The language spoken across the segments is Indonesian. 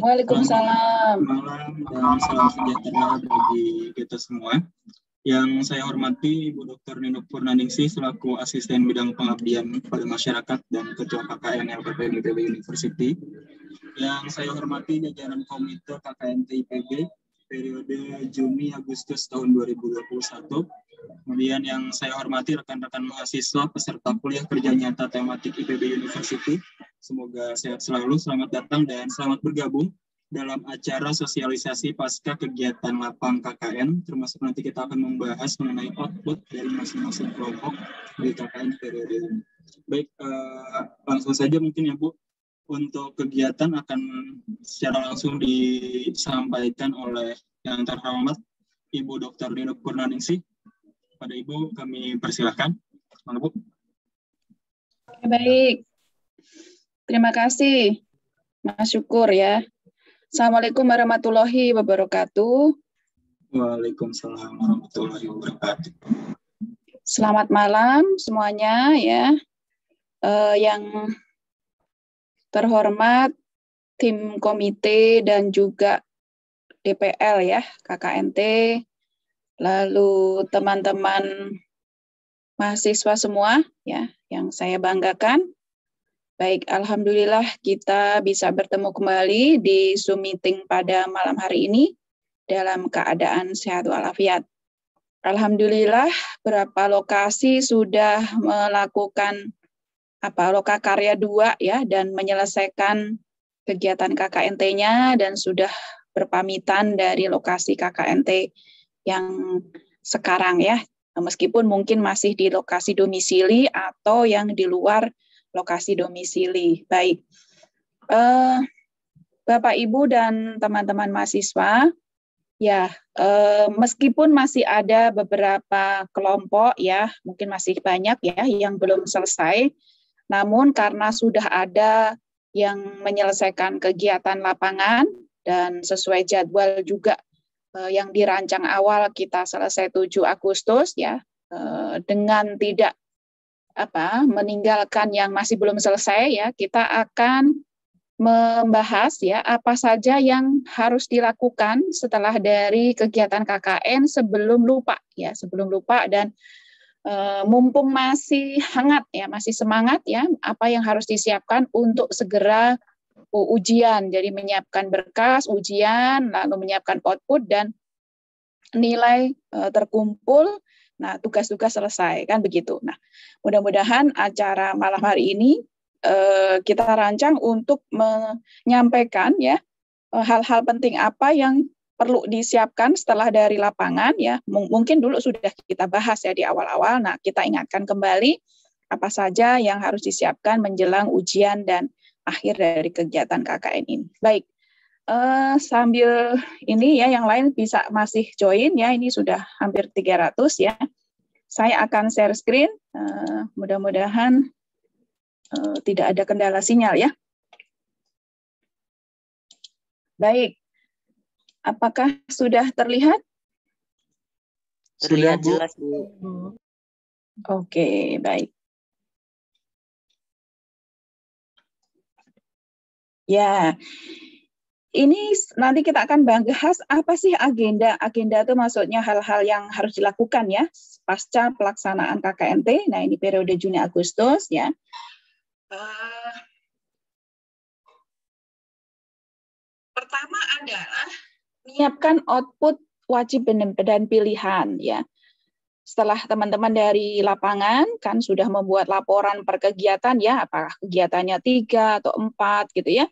Waalaikumsalam. Malam dan salam sejahtera bagi kita semua. Yang saya hormati Ibu Dr. Nino Purnaningsih selaku Asisten Bidang Pengabdian pada Masyarakat dan Ketua KKN LPPN IPB University. Yang saya hormati jajaran Komite KKN IPB periode Juni-Agustus tahun 2021. Kemudian yang saya hormati rekan-rekan mahasiswa peserta kuliah kerja nyata tematik IPB University. Semoga sehat selalu, selamat datang dan selamat bergabung dalam acara sosialisasi pasca kegiatan lapang KKN, termasuk nanti kita akan membahas mengenai output dari masing-masing kelompok di KKN periode ini. Baik, langsung saja mungkin ya Bu, untuk kegiatan akan secara langsung disampaikan oleh yang terhormat Ibu Dr. Nino Purnaningsih. Pada Ibu kami persilakan. Mana Bu? Baik, terima kasih Mas Syukur ya. Assalamualaikum warahmatullahi wabarakatuh. Waalaikumsalam warahmatullahi wabarakatuh. Selamat malam semuanya ya. Yang terhormat tim komite dan juga DPL ya, KKNT, lalu teman-teman mahasiswa semua ya, yang saya banggakan. Baik, alhamdulillah kita bisa bertemu kembali di Zoom meeting pada malam hari ini dalam keadaan sehat walafiat. Alhamdulillah beberapa lokasi sudah melakukan lokakarya 2 ya dan menyelesaikan kegiatan KKNT-nya dan sudah berpamitan dari lokasi KKNT yang sekarang ya. Meskipun mungkin masih di lokasi domisili atau yang di luar lokasi domisili. Baik, Bapak, Ibu, dan teman-teman mahasiswa, ya, meskipun masih ada beberapa kelompok, ya, mungkin masih banyak ya yang belum selesai, namun karena sudah ada yang menyelesaikan kegiatan lapangan dan sesuai jadwal juga yang dirancang awal kita selesai 7 Agustus, ya, dengan tidak meninggalkan yang masih belum selesai ya, kita akan membahas ya apa saja yang harus dilakukan setelah dari kegiatan KKN sebelum lupa dan mumpung masih hangat ya, masih semangat ya, apa yang harus disiapkan untuk segera ujian. Jadi menyiapkan berkas ujian, lalu menyiapkan output dan nilai terkumpul. Nah, tugas-tugas selesai, kan begitu. Nah, mudah-mudahan acara malam hari ini kita rancang untuk menyampaikan ya hal-hal penting apa yang perlu disiapkan setelah dari lapangan ya. Mungkin dulu sudah kita bahas ya di awal-awal. Nah, kita ingatkan kembali apa saja yang harus disiapkan menjelang ujian dan akhir dari kegiatan KKN ini. Baik. Sambil ini ya, yang lain bisa masih join ya, ini sudah hampir 300 ya. Saya akan share screen, mudah-mudahan tidak ada kendala sinyal ya. Baik, apakah sudah terlihat? Terlihat jelas, Bu. Oke, baik. Ya, ini nanti kita akan bahas apa sih agenda. Agenda itu maksudnya hal-hal yang harus dilakukan ya pasca pelaksanaan KKNT. Nah, ini periode Juni Agustus ya. Pertama adalah menyiapkan output wajib dan pilihan ya. Setelah teman-teman dari lapangan kan sudah membuat laporan per kegiatan ya, apakah kegiatannya 3 atau 4 gitu ya.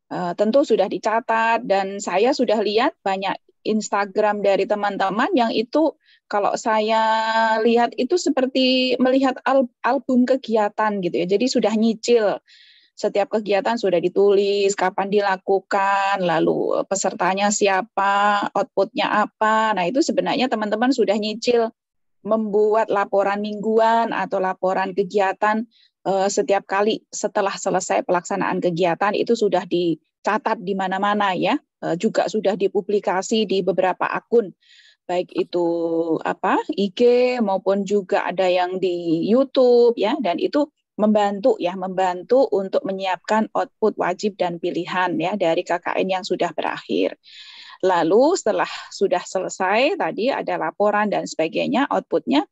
Tentu sudah dicatat dan saya sudah lihat banyak Instagram dari teman-teman yang itu kalau saya lihat itu seperti melihat album kegiatan gitu ya. Jadi sudah nyicil setiap kegiatan sudah ditulis, kapan dilakukan, lalu pesertanya siapa, outputnya apa. Nah itu sebenarnya teman-teman sudah nyicil membuat laporan mingguan atau laporan kegiatan setiap kali setelah selesai pelaksanaan kegiatan itu sudah dicatat di mana-mana ya, juga sudah dipublikasi di beberapa akun, baik itu IG maupun juga ada yang di YouTube ya, dan itu membantu untuk menyiapkan output wajib dan pilihan ya dari KKN yang sudah berakhir. Lalu setelah sudah selesai tadi ada laporan dan sebagainya, outputnya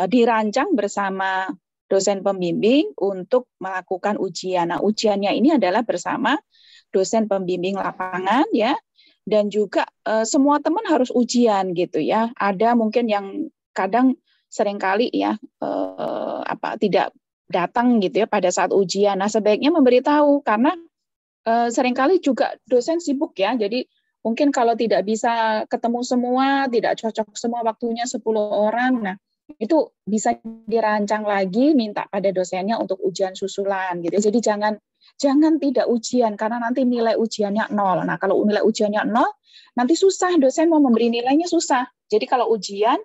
dirancang bersama dosen pembimbing untuk melakukan ujian. Nah, ujiannya ini adalah bersama dosen pembimbing lapangan ya, dan juga semua teman harus ujian gitu ya. Ada mungkin yang kadang seringkali ya tidak datang gitu ya pada saat ujian. Nah, sebaiknya memberitahu karena seringkali juga dosen sibuk ya. Jadi mungkin kalau tidak bisa ketemu semua, tidak cocok semua waktunya 10 orang. Nah, itu bisa dirancang lagi minta pada dosennya untuk ujian susulan gitu. Jadi jangan tidak ujian karena nanti nilai ujiannya 0. Nah, kalau nilai ujiannya 0, nanti susah dosen mau memberi nilainya susah. Jadi kalau ujian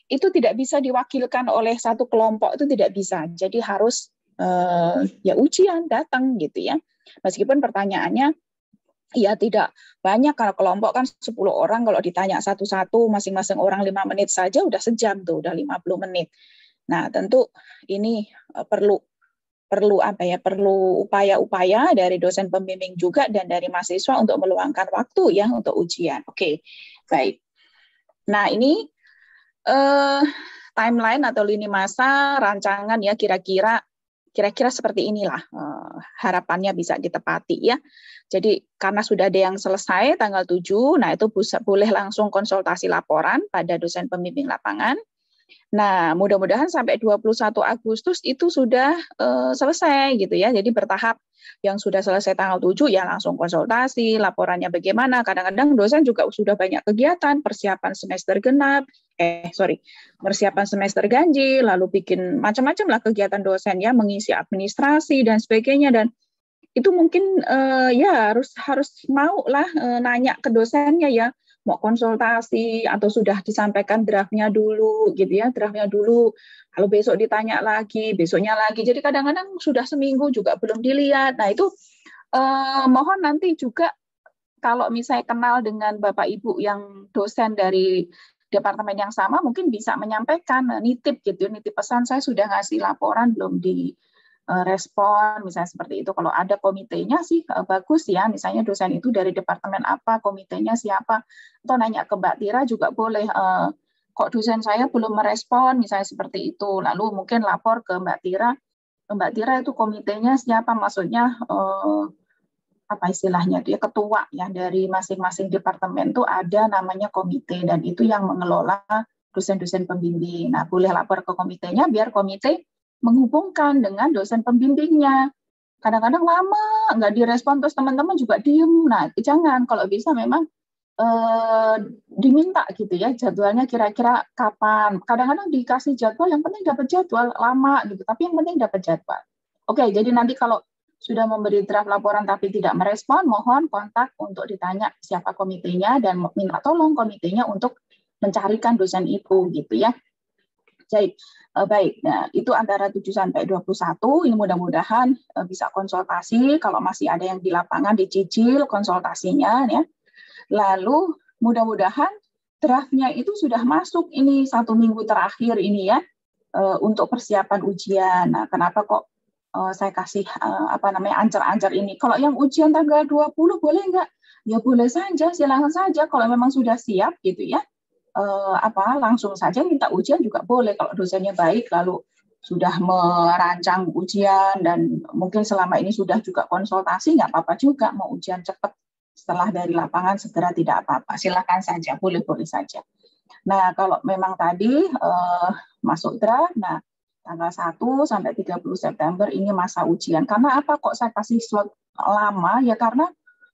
itu tidak bisa diwakilkan oleh satu kelompok, itu tidak bisa. Jadi harus ya ujian datang gitu ya. Meskipun pertanyaannya ya tidak banyak, kalau kelompok kan 10 orang, kalau ditanya satu-satu masing-masing orang 5 menit saja udah sejam tuh, udah 50 menit. Nah, tentu ini perlu upaya-upaya dari dosen pembimbing juga dan dari mahasiswa untuk meluangkan waktu ya untuk ujian. Oke, baik. Nah, ini timeline atau lini masa rancangan ya kira-kira seperti inilah harapannya bisa ditepati ya. Jadi karena sudah ada yang selesai tanggal 7, nah itu boleh langsung konsultasi laporan pada dosen pembimbing lapangan. Nah, mudah-mudahan sampai 21 Agustus itu sudah selesai gitu ya. Jadi bertahap, yang sudah selesai tanggal 7 ya langsung konsultasi, laporannya bagaimana. Kadang-kadang dosen juga sudah banyak kegiatan, persiapan semester genap, persiapan semester ganjil, lalu bikin macam-macam lah kegiatan dosen ya, mengisi administrasi dan sebagainya, dan itu mungkin ya harus mau lah nanya ke dosennya ya, mau konsultasi atau sudah disampaikan draftnya dulu gitu ya, lalu besok ditanya lagi, besoknya lagi, jadi kadang-kadang sudah seminggu juga belum dilihat. Nah itu mohon nanti juga kalau misalnya kenal dengan Bapak Ibu yang dosen dari departemen yang sama, mungkin bisa menyampaikan nitip pesan, saya sudah ngasih laporan belum di respon, misalnya seperti itu. Kalau ada komitenya sih bagus ya, misalnya dosen itu dari departemen apa, komitenya siapa, atau nanya ke Mbak Tira juga boleh, kok dosen saya belum merespon, misalnya seperti itu. Lalu mungkin lapor ke Mbak Tira itu komitenya siapa, maksudnya apa istilahnya, dia ketua ya dari masing-masing departemen itu ada namanya komite, dan itu yang mengelola dosen-dosen pembimbing. Nah, boleh lapor ke komitenya biar komite menghubungkan dengan dosen pembimbingnya. Kadang-kadang lama nggak direspon, terus teman-teman juga diem. Nah, jangan, kalau bisa memang diminta gitu ya jadwalnya kira-kira kapan. Kadang-kadang dikasih jadwal, yang penting dapat jadwal, lama gitu, tapi yang penting dapat jadwal. Oke, jadi nanti kalau sudah memberi draft laporan tapi tidak merespon, mohon kontak untuk ditanya siapa komitenya dan minta tolong komitenya untuk mencarikan dosen itu gitu ya. Baik, nah, itu antara 7 sampai 21, ini mudah-mudahan bisa konsultasi, kalau masih ada yang di lapangan dicicil konsultasinya ya. Lalu mudah-mudahan draftnya itu sudah masuk ini 1 minggu terakhir ini ya, untuk persiapan ujian. Nah, kenapa kok saya kasih ancar-ancar ini? Kalau yang ujian tanggal 20 boleh nggak? Ya boleh saja, silakan saja kalau memang sudah siap gitu ya. Langsung saja minta ujian juga boleh kalau dosennya baik, lalu sudah merancang ujian dan mungkin selama ini sudah juga konsultasi, nggak apa-apa juga mau ujian cepat setelah dari lapangan segera, tidak apa-apa. Silakan saja, boleh-boleh saja. Nah, kalau memang tadi masuk draft, nah tanggal 1 sampai 30 September ini masa ujian. Karena apa kok saya kasih slot lama? Ya karena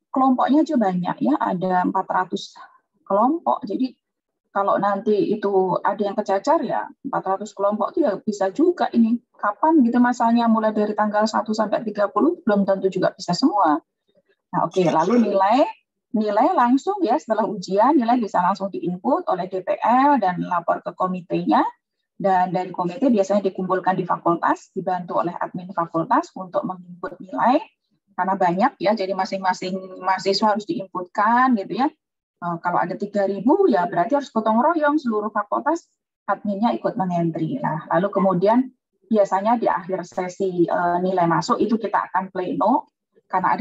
kelompoknya aja banyak ya, ada 400 kelompok. Jadi kalau nanti itu ada yang kecacar ya 400 kelompok itu ya bisa juga ini. Kapan gitu masanya, mulai dari tanggal 1 sampai 30 belum tentu juga bisa semua. Nah, oke, lalu nilai langsung ya setelah ujian, nilai bisa langsung diinput oleh DPL dan lapor ke komitenya. Dan dari komite biasanya dikumpulkan di fakultas, dibantu oleh admin fakultas untuk menginput nilai. Karena banyak ya, jadi masing-masing mahasiswa harus diinputkan gitu ya. Kalau ada 3.000 ya berarti harus gotong royong seluruh fakultas, adminnya ikut mengentry. Nah, lalu kemudian biasanya di akhir sesi nilai masuk itu kita akan pleno, karena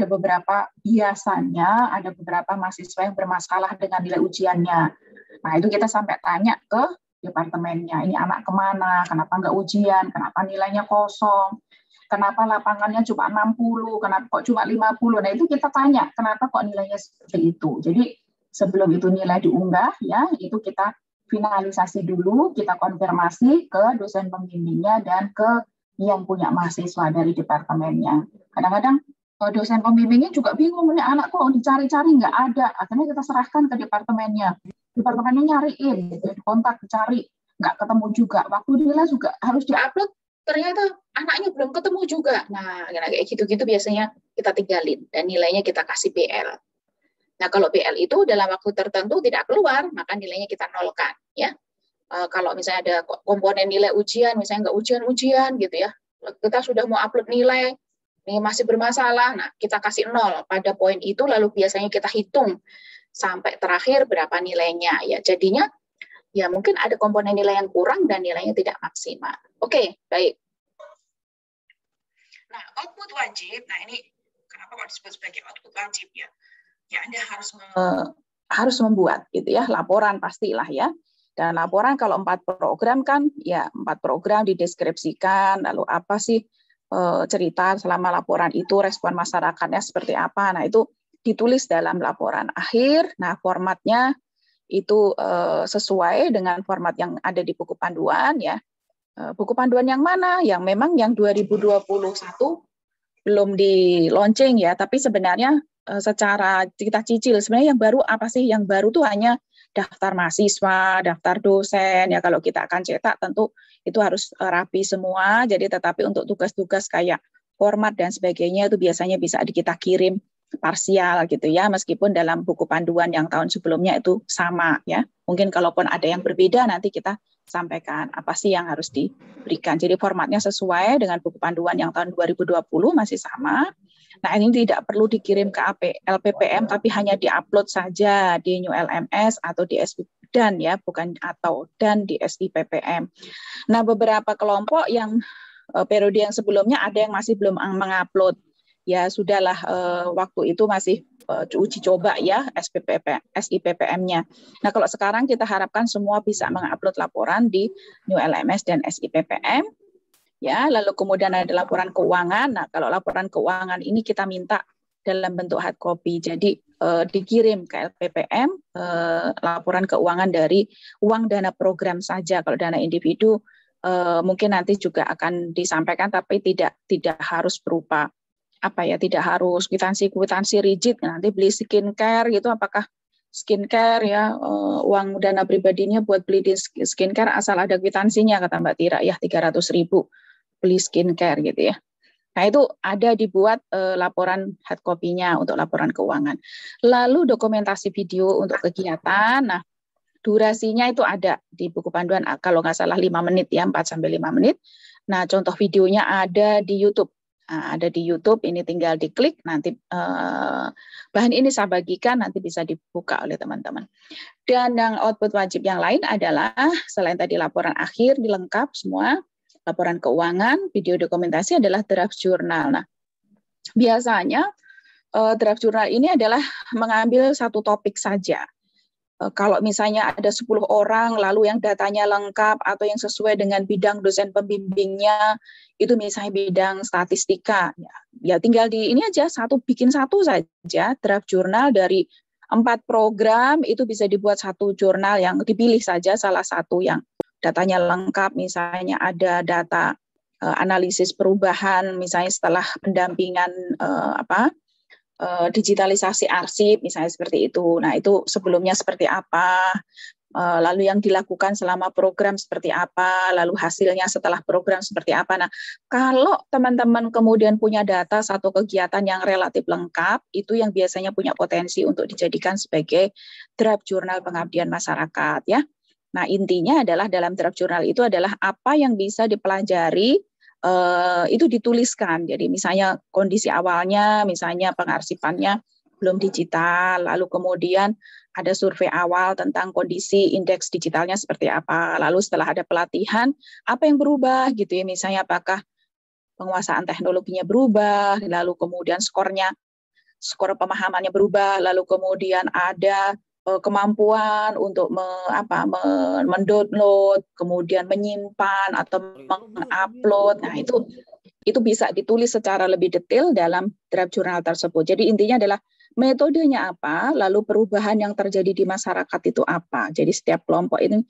biasanya ada beberapa mahasiswa yang bermasalah dengan nilai ujiannya. Nah, itu kita sampai tanya ke departemennya, ini anak kemana, kenapa nggak ujian, kenapa nilainya kosong, kenapa lapangannya cuma 60, kenapa kok cuma 50. Nah, itu kita tanya, kenapa kok nilainya seperti itu. Jadi, sebelum itu nilai diunggah, ya, itu kita finalisasi dulu, kita konfirmasi ke dosen pembimbingnya dan ke yang punya mahasiswa dari departemennya. Kadang-kadang dosen pembimbingnya juga bingung, nih anak kok dicari-cari nggak ada. Akhirnya kita serahkan ke departemennya. Departemennya nyariin, gitu, kontak, dicari, nggak ketemu juga. Waktu nilai juga harus diupload, ternyata anaknya belum ketemu juga. Nah, kayak gitu-gitu biasanya kita tinggalin dan nilainya kita kasih BL. Nah, kalau BL itu dalam waktu tertentu tidak keluar, maka nilainya kita nolkan. Ya, kalau misalnya ada komponen nilai ujian, misalnya nggak ujian gitu ya, kita sudah mau upload nilai, ini masih bermasalah, nah kita kasih 0 pada poin itu, lalu biasanya kita hitung sampai terakhir berapa nilainya. Ya, jadinya ya mungkin ada komponen nilai yang kurang dan nilainya tidak maksimal. Oke, baik. Nah, output wajib, nah ini kenapa kok disebut sebagai output wajib ya? Ya, Anda harus membuat gitu ya, laporan pastilah ya. Dan laporan kalau 4 program kan, ya 4 program dideskripsikan, lalu apa sih cerita selama laporan itu, respon masyarakatnya seperti apa. Nah, itu ditulis dalam laporan akhir. Nah, formatnya itu sesuai dengan format yang ada di buku panduan ya. Buku panduan yang mana? Yang memang yang 2021 belum di launching ya, tapi sebenarnya secara kita cicil sebenarnya yang baru apa sih? Yang baru tuh hanya daftar mahasiswa, daftar dosen ya. Kalau kita akan cetak tentu itu harus rapi semua. Jadi tetapi untuk tugas-tugas kayak format dan sebagainya itu biasanya bisa kita kirim parsial gitu ya, meskipun dalam buku panduan yang tahun sebelumnya itu sama ya. Mungkin kalaupun ada yang berbeda nanti kita sampaikan apa sih yang harus diberikan. Jadi formatnya sesuai dengan buku panduan yang tahun 2020 masih sama. Nah, ini tidak perlu dikirim ke LPPM tapi hanya diupload saja di New LMS atau di dan ya, bukan atau dan di SIPPM. Nah, beberapa kelompok yang periode yang sebelumnya ada yang masih belum mengupload. Ya sudahlah, waktu itu masih uji coba ya SIPPM-nya. Nah, kalau sekarang kita harapkan semua bisa mengupload laporan di New LMS dan SIPPM. Ya, lalu kemudian ada laporan keuangan. Nah, kalau laporan keuangan ini kita minta dalam bentuk hard copy. Jadi dikirim ke LPPM laporan keuangan dari uang dana program saja. Kalau dana individu mungkin nanti juga akan disampaikan, tapi tidak harus berupa tidak harus kwitansi rigid. Nanti beli skincare gitu, apakah skincare ya uang dana pribadinya buat beli di skincare asal ada kwitansinya, kata Mbak Tira ya 300.000 beli skincare gitu ya. Nah, itu ada dibuat laporan hard copy-nya untuk laporan keuangan. Lalu dokumentasi video untuk kegiatan. Nah, durasinya itu ada di buku panduan, kalau nggak salah 5 menit ya, 4-5 menit. Nah, contoh videonya ada di YouTube. Nah, ada di YouTube, ini tinggal diklik, nanti bahan ini saya bagikan, nanti bisa dibuka oleh teman-teman. Dan yang output wajib yang lain adalah, selain tadi laporan akhir, dilengkap semua, laporan keuangan, video dokumentasi adalah draft jurnal. Nah, biasanya draft jurnal ini adalah mengambil satu topik saja. Kalau misalnya ada 10 orang, lalu yang datanya lengkap atau yang sesuai dengan bidang dosen pembimbingnya, itu misalnya bidang statistika, ya tinggal ini aja, bikin satu saja draft jurnal dari 4 program, itu bisa dibuat satu jurnal yang dipilih saja salah satu yang datanya lengkap, misalnya ada data analisis perubahan, misalnya setelah pendampingan digitalisasi arsip, misalnya seperti itu. Nah, itu sebelumnya seperti apa, lalu yang dilakukan selama program seperti apa, lalu hasilnya setelah program seperti apa. Nah, kalau teman-teman kemudian punya data satu kegiatan yang relatif lengkap, itu yang biasanya punya potensi untuk dijadikan sebagai draft jurnal pengabdian masyarakat, ya. Nah, intinya adalah dalam draft jurnal itu adalah apa yang bisa dipelajari, itu dituliskan. Jadi misalnya kondisi awalnya, misalnya pengarsipannya belum digital, lalu kemudian ada survei awal tentang kondisi indeks digitalnya seperti apa, lalu setelah ada pelatihan, apa yang berubah gitu ya, misalnya apakah penguasaan teknologinya berubah, lalu kemudian skor pemahamannya berubah, lalu kemudian ada kemampuan untuk mendownload, kemudian menyimpan atau mengupload. Nah, itu bisa ditulis secara lebih detail dalam draft jurnal tersebut. Jadi intinya adalah metodenya apa, lalu perubahan yang terjadi di masyarakat itu apa. Jadi setiap kelompok ini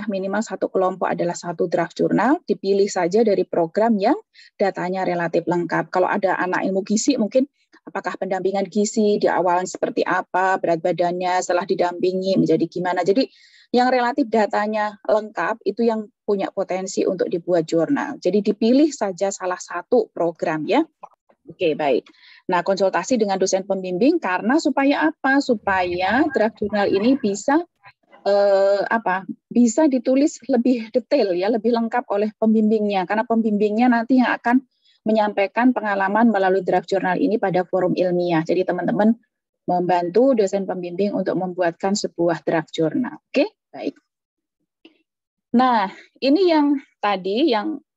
minimal satu kelompok adalah satu draft jurnal, dipilih saja dari program yang datanya relatif lengkap. Kalau ada anak ilmu gizi mungkin apakah pendampingan gizi di awal seperti apa, berat badannya setelah didampingi menjadi gimana. Jadi yang relatif datanya lengkap itu yang punya potensi untuk dibuat jurnal. Jadi dipilih saja salah satu program, ya. Oke, baik. Nah, konsultasi dengan dosen pembimbing karena supaya apa? Supaya draft jurnal ini bisa bisa ditulis lebih detail, ya, lebih lengkap oleh pembimbingnya, karena pembimbingnya nanti yang akan menyampaikan pengalaman melalui draft jurnal ini pada forum ilmiah. Jadi teman-teman membantu dosen pembimbing untuk membuatkan sebuah draft jurnal. Oke, baik. Nah, ini yang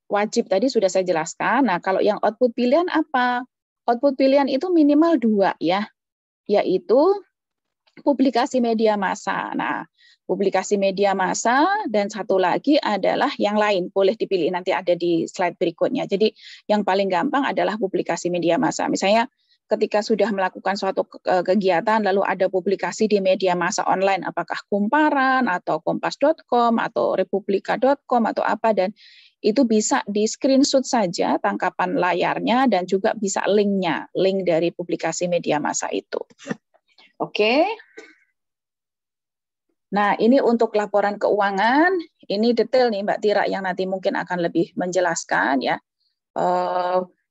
wajib tadi sudah saya jelaskan. Nah, kalau yang output pilihan apa? Output pilihan itu minimal 2, ya, yaitu publikasi media massa. Nah, publikasi media massa dan satu lagi adalah yang lain, boleh dipilih, nanti ada di slide berikutnya. Jadi yang paling gampang adalah publikasi media massa. Misalnya ketika sudah melakukan suatu kegiatan lalu ada publikasi di media massa online, apakah Kumparan atau Kompas.com atau Republika.com atau apa, dan itu bisa di screenshot saja tangkapan layarnya dan juga bisa link dari publikasi media massa itu. Oke. Nah, ini untuk laporan keuangan, ini detail nih Mbak Tira yang nanti mungkin akan lebih menjelaskan, ya.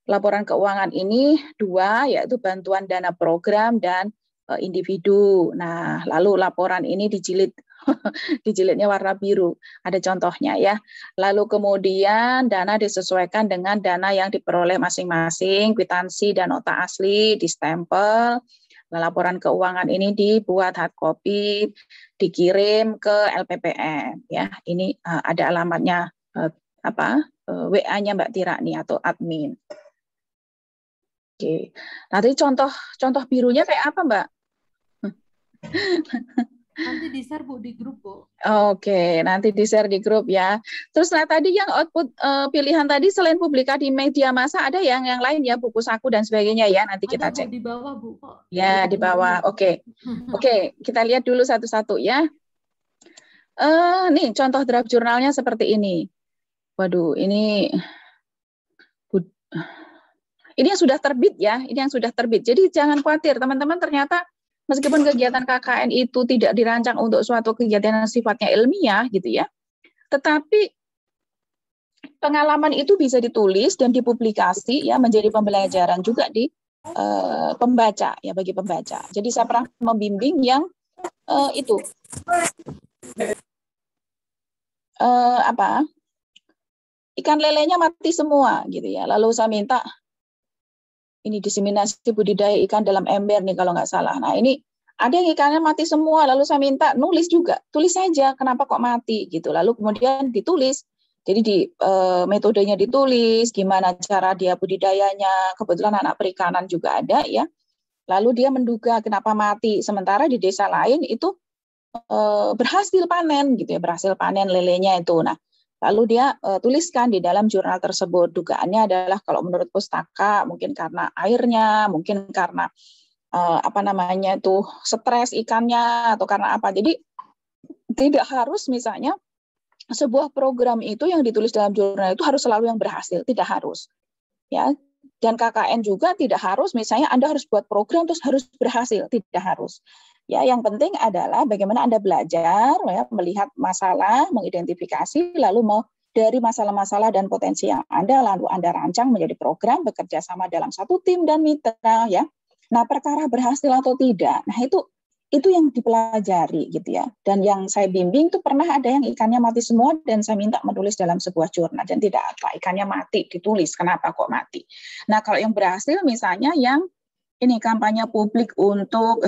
Laporan keuangan ini 2, yaitu bantuan dana program dan individu. Nah, lalu laporan ini dijilidnya warna biru, ada contohnya, ya. Lalu kemudian dana disesuaikan dengan dana yang diperoleh masing-masing, kwitansi dan nota asli distempel. Laporan keuangan ini dibuat hard copy, dikirim ke LPPM, ya. Ini ada alamatnya WA-nya Mbak Tira nih atau admin. Oke. Nanti contoh birunya kayak apa, Mbak? Nanti di-share Bu di grup, Bu. Oke, nanti di-share di grup, ya. Terus tadi yang output pilihan tadi selain publikasi di media massa ada yang lain, ya, buku saku dan sebagainya, ya. Nanti kita cek. Bu, di bawah, Bu. Ya, di bawah. Oke. Oke, kita lihat dulu satu-satu, ya. Nih contoh draft jurnalnya seperti ini. Waduh, ini yang sudah terbit, ya. Ini yang sudah terbit. Jadi jangan khawatir, teman-teman, ternyata meskipun kegiatan KKN itu tidak dirancang untuk suatu kegiatan yang sifatnya ilmiah, gitu, ya, tetapi pengalaman itu bisa ditulis dan dipublikasi, ya, menjadi pembelajaran juga di pembaca, ya, bagi pembaca. Jadi saya pernah membimbing yang ikan lelenya mati semua, gitu, ya. Lalu saya minta ini diseminasi budidaya ikan dalam ember nih kalau nggak salah. Nah, ini ada yang ikannya mati semua, lalu saya minta nulis juga, tulis saja kenapa kok mati gitu. Lalu kemudian ditulis. Jadi metodenya ditulis, gimana cara dia budidayanya. Kebetulan anak perikanan juga ada, ya. lalu dia menduga kenapa mati, sementara di desa lain itu berhasil panen gitu ya, berhasil panen lelenya itu. Nah, lalu dia tuliskan di dalam jurnal tersebut, dugaannya adalah kalau menurut pustaka mungkin karena airnya, mungkin karena stres ikannya atau karena apa. Jadi tidak harus misalnya sebuah program itu yang ditulis dalam jurnal itu harus selalu yang berhasil, tidak harus. Ya, dan KKN juga tidak harus misalnya Anda harus buat program terus harus berhasil, tidak harus. Ya, yang penting adalah bagaimana Anda belajar, ya, melihat masalah, mengidentifikasi, lalu dari masalah-masalah dan potensi yang ada, lalu Anda rancang menjadi program, bekerja sama dalam satu tim dan mitra, ya. Nah, perkara berhasil atau tidak, nah itu yang dipelajari gitu ya. Dan yang saya bimbing itu pernah ada yang ikannya mati semua dan saya minta menulis dalam sebuah jurnal dan tidak apa, ikannya mati ditulis, kenapa kok mati. Nah, kalau yang berhasil misalnya yang ini kampanye publik untuk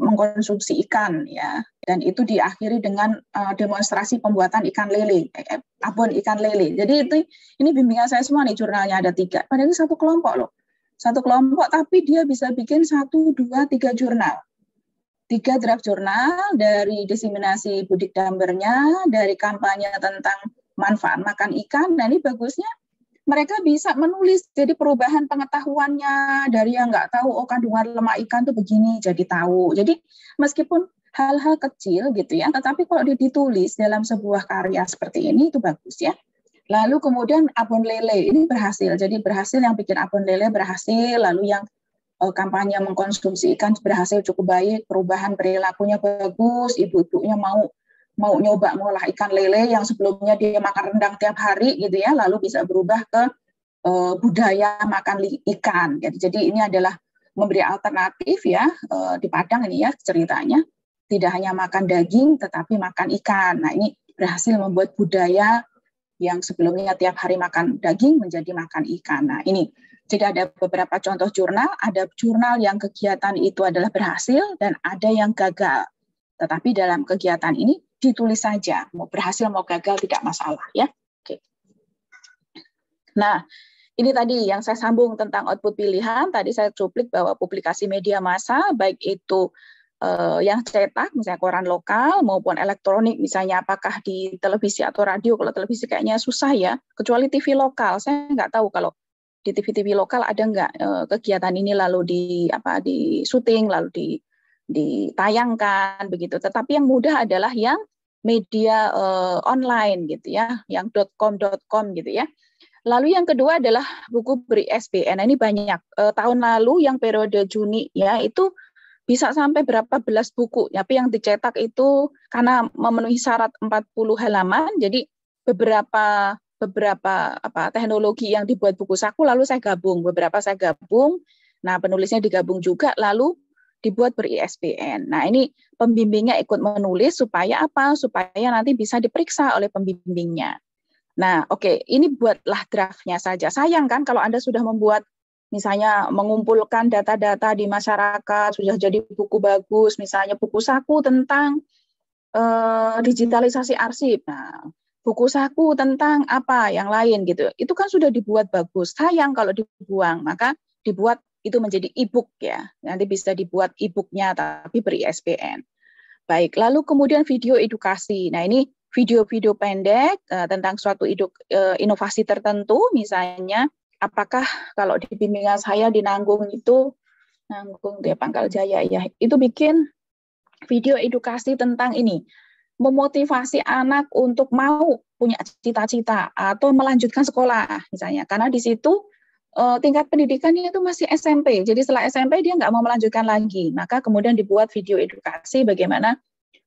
mengkonsumsi ikan ya, dan itu diakhiri dengan demonstrasi pembuatan ikan lele, abon ikan lele. Jadi ini bimbingan saya semua nih, jurnalnya ada 3. Padahal ini satu kelompok loh, satu kelompok tapi dia bisa bikin 1, 2, 3 jurnal. 3 draft jurnal dari diseminasi budik dambernya, dari kampanye tentang manfaat makan ikan. Nah, ini bagusnya mereka bisa menulis, jadi perubahan pengetahuannya dari yang nggak tahu, oh kandungan lemak ikan tuh begini, jadi tahu. Jadi meskipun hal-hal kecil gitu ya, tetapi kalau ditulis dalam sebuah karya seperti ini itu bagus ya. Lalu kemudian abon lele ini berhasil, jadi berhasil yang bikin abon lele berhasil, lalu yang kampanye mengkonsumsi ikan berhasil cukup baik, perubahan perilakunya bagus, ibu-ibunya mau nyoba mengolah ikan lele yang sebelumnya dia makan rendang tiap hari gitu ya, lalu bisa berubah ke budaya makan ikan. Jadi ini adalah memberi alternatif ya, di Padang ini ya ceritanya, tidak hanya makan daging tetapi makan ikan. Nah, ini berhasil membuat budaya yang sebelumnya tiap hari makan daging menjadi makan ikan. Nah, ini jadi ada beberapa contoh jurnal, ada jurnal yang kegiatan itu adalah berhasil dan ada yang gagal. Tetapi dalam kegiatan ini ditulis saja, mau berhasil mau gagal tidak masalah ya. Oke. Nah, ini tadi yang saya sambung tentang output pilihan, tadi saya cuplik bahwa publikasi media massa baik itu yang cetak misalnya koran lokal maupun elektronik misalnya apakah di televisi atau radio. Kalau televisi kayaknya susah ya, kecuali TV lokal. Saya nggak tahu kalau di TV-TV lokal ada nggak kegiatan ini lalu di syuting lalu ditayangkan begitu. Tetapi yang mudah adalah yang media online gitu ya, yang .com gitu ya. Lalu yang kedua adalah buku ber-ISBN. Nah, ini banyak. Tahun lalu yang periode Juni ya itu bisa sampai berapa belas buku. Tapi yang dicetak itu karena memenuhi syarat 40 halaman, jadi beberapa teknologi yang dibuat buku saku lalu saya gabung. Beberapa saya gabung. Nah, penulisnya digabung juga lalu dibuat ber-ISBN. Nah, ini pembimbingnya ikut menulis supaya apa? Supaya nanti bisa diperiksa oleh pembimbingnya. Nah, oke, ini buatlah draftnya saja. Sayang kan kalau Anda sudah membuat misalnya mengumpulkan data-data di masyarakat, sudah jadi buku bagus, misalnya buku saku tentang digitalisasi arsip, nah, buku saku tentang apa yang lain gitu, itu kan sudah dibuat bagus. Sayang kalau dibuang, maka dibuat itu menjadi e-book ya, nanti bisa dibuat e-booknya tapi ber-ISBN. Baik, lalu kemudian video edukasi. Nah, ini video-video pendek tentang suatu inovasi tertentu, misalnya apakah kalau di bimbingan saya di Nanggung dia Pangkal Jaya ya, itu bikin video edukasi tentang ini, memotivasi anak untuk mau punya cita-cita atau melanjutkan sekolah misalnya, karena di situ tingkat pendidikannya itu masih SMP, jadi setelah SMP dia nggak mau melanjutkan lagi, maka kemudian dibuat video edukasi bagaimana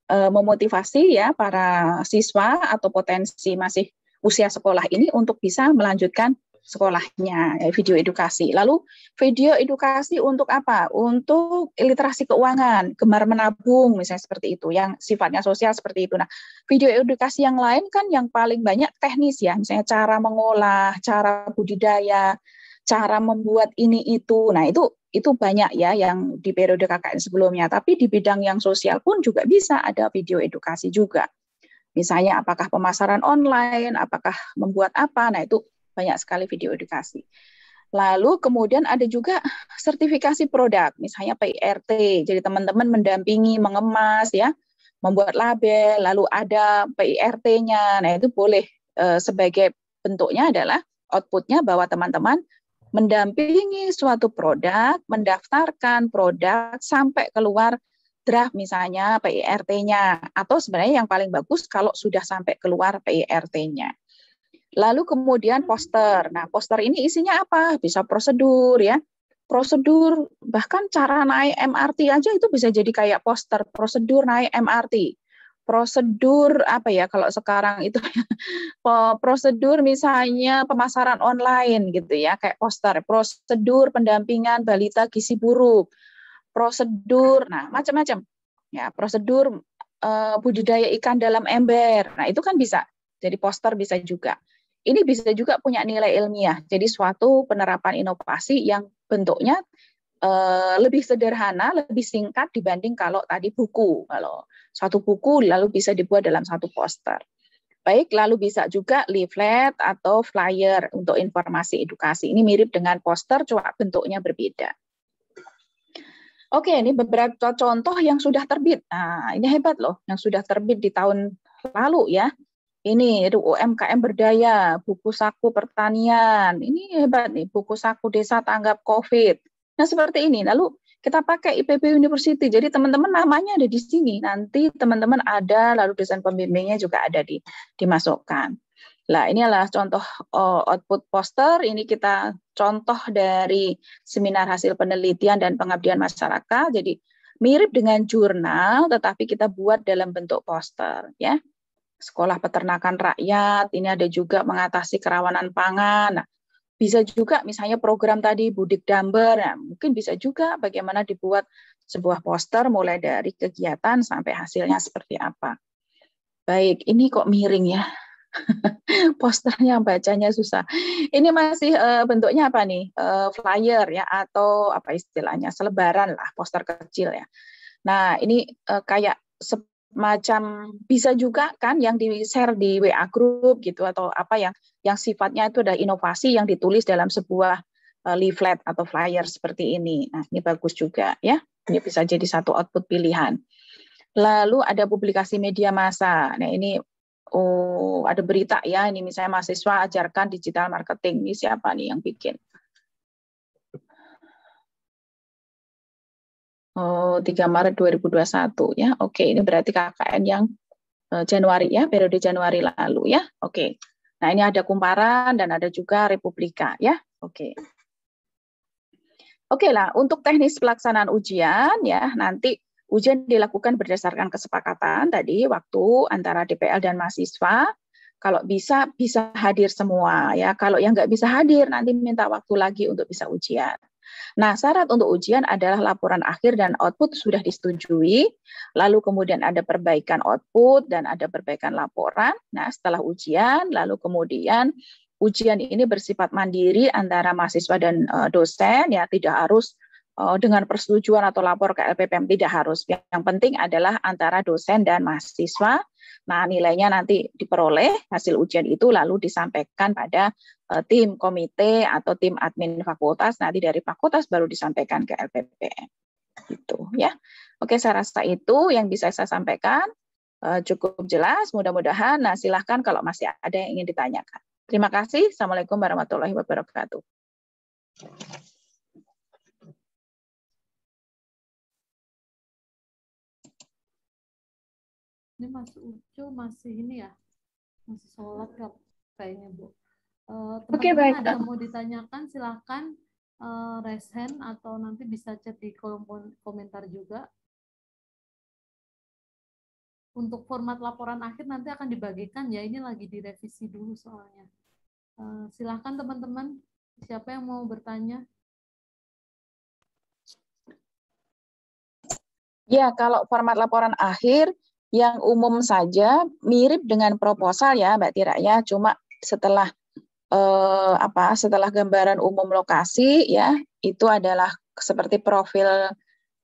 memotivasi ya para siswa atau potensi masih usia sekolah ini untuk bisa melanjutkan sekolahnya, video edukasi. Lalu video edukasi untuk apa? Untuk literasi keuangan, gemar menabung misalnya seperti itu, yang sifatnya sosial seperti itu. Nah, video edukasi yang lain kan yang paling banyak teknis ya, misalnya cara mengolah, cara budidaya, cara membuat ini itu. Nah, itu banyak ya yang di periode KKN sebelumnya, tapi di bidang yang sosial pun juga bisa ada video edukasi juga. Misalnya apakah pemasaran online, apakah membuat apa, nah itu banyak sekali video edukasi. Lalu kemudian ada juga sertifikasi produk, misalnya PIRT. Jadi teman-teman mendampingi, mengemas, ya, membuat label, lalu ada PIRT-nya. Nah, itu boleh sebagai bentuknya adalah output-nya bahwa teman-teman mendampingi suatu produk, mendaftarkan produk sampai keluar draft misalnya PIRT-nya. Atau sebenarnya yang paling bagus kalau sudah sampai keluar PIRT-nya. Lalu kemudian poster. Nah, poster ini isinya apa? Bisa prosedur, ya. Prosedur, bahkan cara naik MRT aja itu bisa jadi kayak poster. Prosedur naik MRT. Prosedur apa ya kalau sekarang itu prosedur misalnya pemasaran online gitu ya, kayak poster. Prosedur pendampingan balita gizi buruk. Prosedur, nah macam-macam. Ya, prosedur budidaya ikan dalam ember. Nah, itu kan bisa. Jadi poster bisa juga. Ini bisa juga punya nilai ilmiah. Jadi suatu penerapan inovasi yang bentuknya lebih sederhana, lebih singkat dibanding kalau tadi buku. Kalau satu buku lalu bisa dibuat dalam satu poster. Baik, lalu bisa juga leaflet atau flyer untuk informasi edukasi. Ini mirip dengan poster, cuma bentuknya berbeda. Oke, ini beberapa contoh yang sudah terbit. Nah, ini hebat loh, yang sudah terbit di tahun lalu ya. Ini itu UMKM berdaya, buku saku pertanian. Ini hebat nih, buku saku desa tanggap COVID. Nah, seperti ini. Lalu kita pakai IPB University. Jadi teman-teman namanya ada di sini. Nanti teman-teman ada, lalu desain pembimbingnya juga ada dimasukkan. Nah, ini adalah contoh output poster. Ini kita contoh dari seminar hasil penelitian dan pengabdian masyarakat. Jadi mirip dengan jurnal, tetapi kita buat dalam bentuk poster, ya. Sekolah peternakan rakyat, ini ada juga mengatasi kerawanan pangan. Nah, bisa juga misalnya program tadi Budik Damber, nah, mungkin bisa juga bagaimana dibuat sebuah poster mulai dari kegiatan sampai hasilnya seperti apa. Baik, ini kok miring ya. Posternya bacanya susah. Ini masih bentuknya apa nih? Flyer ya atau apa istilahnya? Selebaran lah, poster kecil ya. Nah, ini kayak macam bisa juga kan yang di-share di WA group gitu atau apa yang sifatnya itu ada inovasi yang ditulis dalam sebuah leaflet atau flyer seperti ini. Nah, ini bagus juga ya. Ini bisa jadi satu output pilihan. Lalu ada publikasi media massa. Nah, ini ada berita ya, ini misalnya mahasiswa ajarkan digital marketing. Ini siapa nih yang bikin? 3 Maret 2021 ya. Oke, ini berarti KKN yang Januari ya, periode Januari lalu ya. Oke. Nah, ini ada kumparan dan ada juga Republika ya. Oke. Oke lah, untuk teknis pelaksanaan ujian ya, nanti ujian dilakukan berdasarkan kesepakatan tadi waktu antara DPL dan mahasiswa. Kalau bisa hadir semua ya. Kalau yang nggak bisa hadir nanti minta waktu lagi untuk bisa ujian. Nah, syarat untuk ujian adalah laporan akhir dan output sudah disetujui, lalu kemudian ada perbaikan output dan ada perbaikan laporan. Nah, setelah ujian, lalu kemudian ujian ini bersifat mandiri antara mahasiswa dan dosen, ya tidak harus dengan persetujuan atau lapor ke LPPM, tidak harus. Yang penting adalah antara dosen dan mahasiswa. Nah, nilainya nanti diperoleh hasil ujian itu lalu disampaikan pada tim komite atau tim admin fakultas, nanti dari fakultas baru disampaikan ke LPPM. Gitu ya. Oke, saya rasa itu yang bisa saya sampaikan. Cukup jelas, mudah-mudahan. Nah, silahkan kalau masih ada yang ingin ditanyakan. Terima kasih. Assalamualaikum warahmatullahi wabarakatuh. Ini Mas Ucu masih ini ya, masih sholat kayaknya Bu. Teman-teman ada yang mau ditanyakan silahkan raise hand atau nanti bisa chat di kolom komentar juga. Untuk format laporan akhir nanti akan dibagikan ya, ini lagi direvisi dulu soalnya. Silahkan teman-teman, siapa yang mau bertanya? Ya, kalau format laporan akhir yang umum saja mirip dengan proposal ya Mbak Tira ya, cuma setelah setelah gambaran umum lokasi ya, itu adalah seperti profil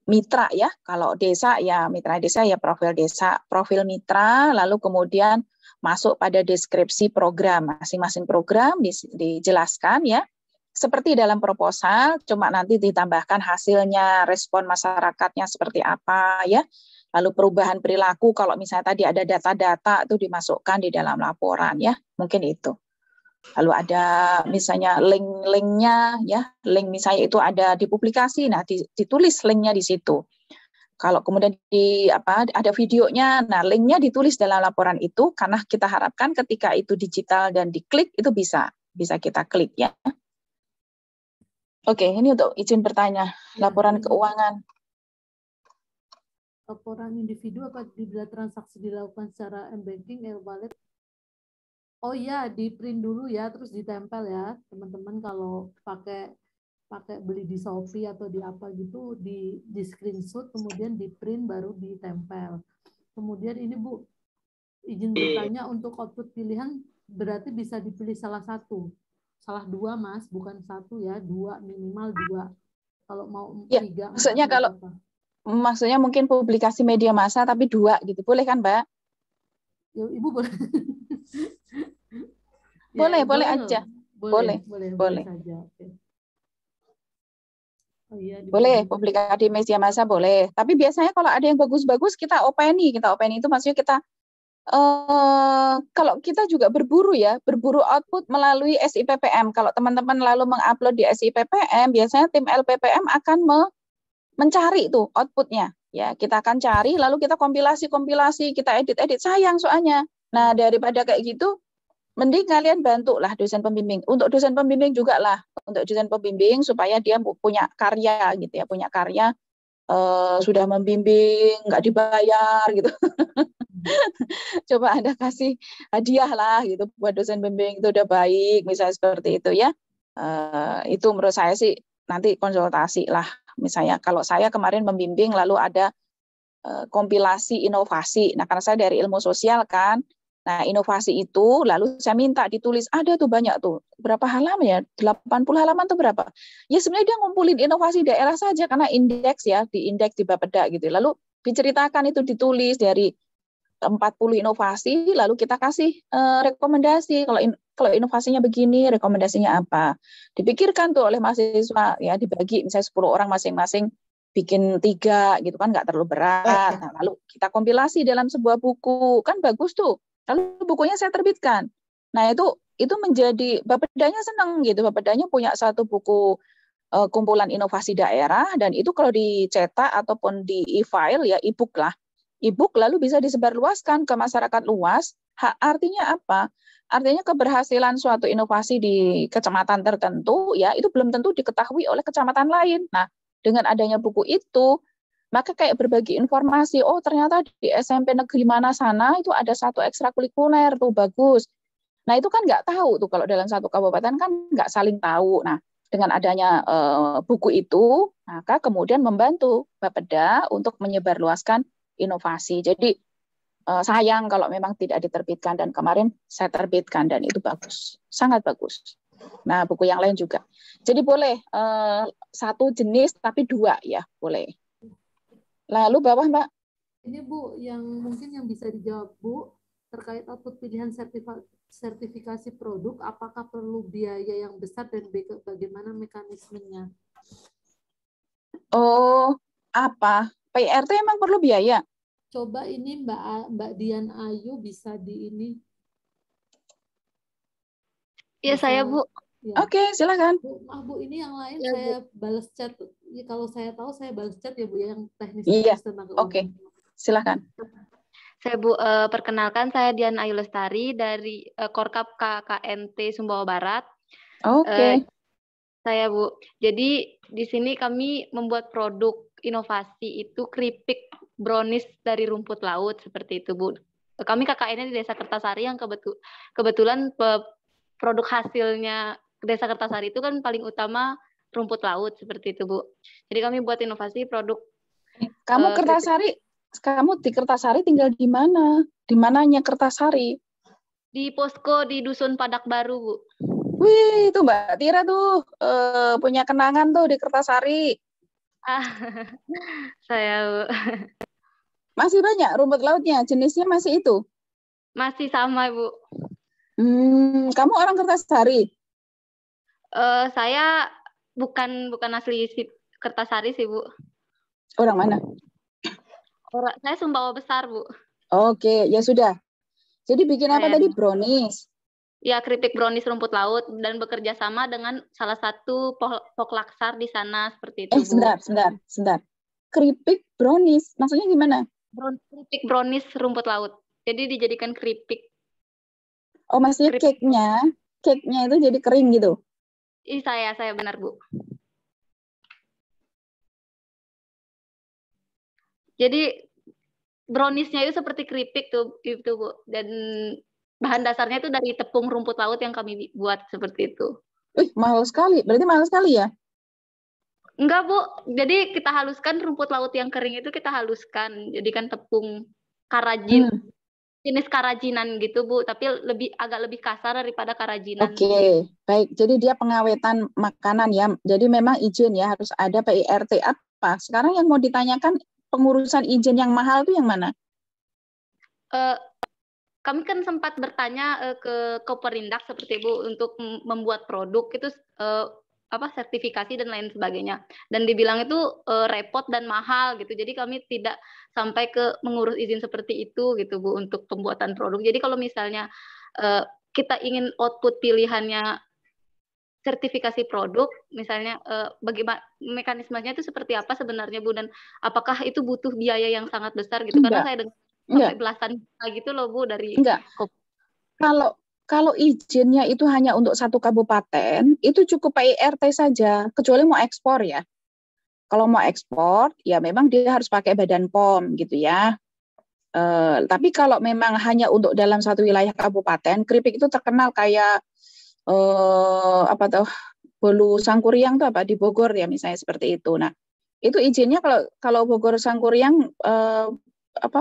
mitra ya. Kalau desa ya mitra desa ya profil desa, profil mitra, lalu kemudian masuk pada deskripsi program, masing-masing program dijelaskan ya. seperti dalam proposal, cuma nanti ditambahkan hasilnya, respon masyarakatnya seperti apa ya. Lalu perubahan perilaku kalau misalnya tadi ada data-data itu dimasukkan di dalam laporan ya, mungkin itu. Lalu ada misalnya link-linknya ya, link misalnya itu ada di publikasi, nah ditulis linknya di situ. Kalau kemudian ada videonya, nah linknya ditulis dalam laporan itu karena kita harapkan ketika itu digital dan diklik itu bisa kita klik ya. Oke, ini untuk izin bertanya, laporan keuangan. Laporan individu apabila transaksi dilakukan secara m-banking, e-wallet. Oh iya, di print dulu ya, terus ditempel ya, teman-teman kalau pakai beli di Shopee atau di apa gitu, di screenshot, kemudian di print baru ditempel. Kemudian ini Bu, izin bertanya untuk output pilihan berarti bisa dipilih salah satu. Salah dua Mas, bukan satu ya, dua, minimal dua. Kalau mau ya, tiga, maksudnya kalau apa? Maksudnya mungkin publikasi media massa tapi dua gitu, boleh kan Mbak? Ya, Ibu boleh. Boleh, ya, boleh aja. Boleh saja. Oke. Oh, iya, boleh, publikasi media massa boleh. Tapi biasanya kalau ada yang bagus-bagus kita openi itu maksudnya kita kalau kita juga berburu output melalui SIPPM. Kalau teman-teman lalu mengupload di SIPPM, biasanya tim LPPM akan mencari tuh outputnya. Ya, kita akan cari, lalu kita kompilasi, kita edit, sayang soalnya. Nah, daripada kayak gitu, mending kalian bantulah dosen pembimbing. Untuk dosen pembimbing juga lah, untuk dosen pembimbing supaya dia punya karya gitu ya, sudah membimbing, nggak dibayar gitu. Coba Anda kasih hadiah lah gitu buat dosen pembimbing, itu udah baik, misalnya seperti itu ya. Itu menurut saya sih nanti konsultasi lah. Misalnya kalau saya kemarin membimbing lalu ada kompilasi inovasi. Nah, karena saya dari ilmu sosial kan, nah inovasi itu lalu saya minta ditulis, ada tuh banyak tuh. Berapa halaman ya? 80 halaman tuh berapa? Ya sebenarnya dia ngumpulin inovasi daerah saja karena indeks ya, di Bapeda gitu. Lalu diceritakan itu ditulis dari 40 inovasi, lalu kita kasih rekomendasi. Kalau inovasinya begini, rekomendasinya apa? Dipikirkan tuh oleh mahasiswa, ya dibagi misalnya 10 orang masing-masing bikin 3 gitu kan, nggak terlalu berat. Nah, lalu kita kompilasi dalam sebuah buku, kan bagus tuh. Lalu bukunya saya terbitkan. Nah itu menjadi Bapedanya senang gitu. Bapedanya punya satu buku kumpulan inovasi daerah, dan itu kalau dicetak ataupun di e-file ya e-book lah. E-book lalu bisa disebarluaskan ke masyarakat luas. Artinya apa? Artinya keberhasilan suatu inovasi di kecamatan tertentu ya itu belum tentu diketahui oleh kecamatan lain. Nah, dengan adanya buku itu, maka kayak berbagi informasi, oh ternyata di SMP negeri mana sana itu ada satu ekstrakurikuler tuh bagus. Nah, itu kan nggak tahu tuh kalau dalam satu kabupaten kan nggak saling tahu. Nah, dengan adanya buku itu, maka kemudian membantu Bapeda untuk menyebarluaskan inovasi. Jadi sayang kalau memang tidak diterbitkan, dan kemarin saya terbitkan dan itu bagus, sangat bagus. Nah, buku yang lain juga. Jadi boleh satu jenis tapi dua ya, boleh. Lalu bawah Mbak. Ini Bu, yang mungkin yang bisa dijawab Bu, terkait output pilihan sertifikasi produk, apakah perlu biaya yang besar dan bagaimana mekanismenya? Oh, apa? PRT emang perlu biaya? Coba ini Mbak Dian Ayu bisa di ini. Iya, saya Bu. Ya. Oke, silakan. Bu, ini yang lain ya, saya balas chat. Ya, kalau saya tahu saya balas chat ya Bu, yang teknis. Iya, oke. Silakan. Saya Bu, perkenalkan saya Dian Ayu Lestari dari Korkap KKNT Sumbawa Barat. Oke. Saya Bu, jadi di sini kami membuat produk inovasi itu keripik brownies dari rumput laut seperti itu Bu. Kami KKN di Desa Kertasari yang kebetulan produk hasilnya Desa Kertasari itu kan paling utama rumput laut seperti itu Bu. Jadi kami buat inovasi produk. Kamu kamu di Kertasari tinggal di mana? Di mananya Kertasari? Di posko di Dusun Padak Baru Bu. Wih, itu Mbak Tira tuh punya kenangan tuh di Kertasari. Saya Bu. Masih banyak rumput lautnya, jenisnya masih itu? Masih sama Bu. Kamu orang Kertasari? Saya bukan asli Kertasari sih, Bu. Orang mana? Saya Sumbawa Besar, Bu. Oke, ya sudah. Jadi bikin apa tadi? Saya Brownies. ya keripik brownies rumput laut dan bekerja sama dengan salah satu poklaksar di sana seperti itu, Bu. Sebentar. Keripik brownies, maksudnya gimana? Keripik brownies rumput laut. Jadi dijadikan keripik. Oh, maksudnya cake-nya itu jadi kering gitu? Saya benar, Bu. Jadi browniesnya itu seperti keripik tuh, itu Bu. Dan bahan dasarnya itu dari tepung rumput laut yang kami buat seperti itu. Mahal sekali. Berarti mahal sekali ya? Enggak, Bu. Jadi kita haluskan rumput laut yang kering itu kita haluskan. Jadikan tepung karajin. Jenis karajinan gitu, Bu. Tapi agak lebih kasar daripada karajinan. Oke, baik. Jadi dia pengawetan makanan ya. Jadi memang izin ya harus ada PIRT apa. Sekarang yang mau ditanyakan pengurusan izin yang mahal itu yang mana? Kami kan sempat bertanya ke Koperindak seperti Bu untuk membuat produk itu sertifikasi dan lain sebagainya. Dan dibilang itu repot dan mahal gitu. Jadi kami tidak sampai ke mengurus izin seperti itu gitu Bu untuk pembuatan produk. Jadi kalau misalnya kita ingin output pilihannya sertifikasi produk, misalnya bagaimana mekanismenya itu seperti apa sebenarnya Bu, dan apakah itu butuh biaya yang sangat besar gitu? Karena saya dengar sampai belasan juta gitu loh Bu dari. Enggak. Kalau izinnya itu hanya untuk satu kabupaten, itu cukup PIRT saja, kecuali mau ekspor ya. Kalau mau ekspor, ya memang dia harus pakai Badan POM gitu ya. Tapi kalau memang hanya untuk dalam satu wilayah kabupaten, keripik itu terkenal kayak bolu Sangkuriang tuh apa di Bogor ya misalnya seperti itu. Nah, itu izinnya kalau Bogor Sangkuriang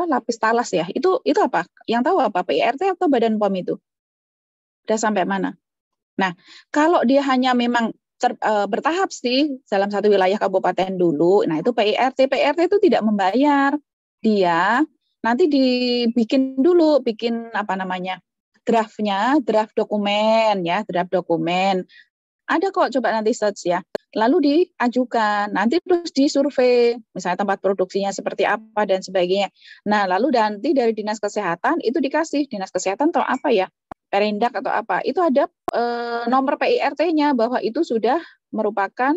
lapis talas ya. Itu apa? Yang tahu apa? PIRT atau Badan POM itu? Udah sampai mana? Nah, kalau dia hanya memang bertahap sih dalam satu wilayah kabupaten dulu, nah itu PIRT itu tidak membayar. Dia nanti bikin draft dokumen. Ada kok, coba nanti search ya. Lalu diajukan, nanti terus disurvei, misalnya tempat produksinya seperti apa dan sebagainya. Nah, lalu nanti dari Dinas Kesehatan itu dikasih, Dinas Kesehatan atau apa ya, Perindak atau apa, itu ada nomor PIRT-nya bahwa itu sudah merupakan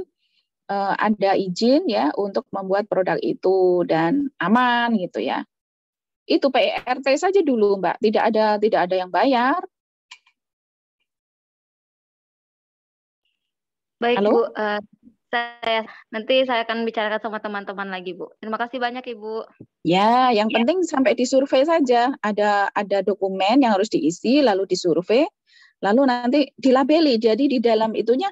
ada izin ya untuk membuat produk itu dan aman gitu ya. Itu PIRT saja dulu, Mbak. Tidak ada yang bayar. Baik, Halo? Bu. Nanti saya akan bicarakan sama teman-teman lagi, Bu. Terima kasih banyak, Ibu. Ya, yang penting sampai disurvei saja. Ada dokumen yang harus diisi, lalu disurvei, lalu nanti dilabeli. Jadi di dalam itunya,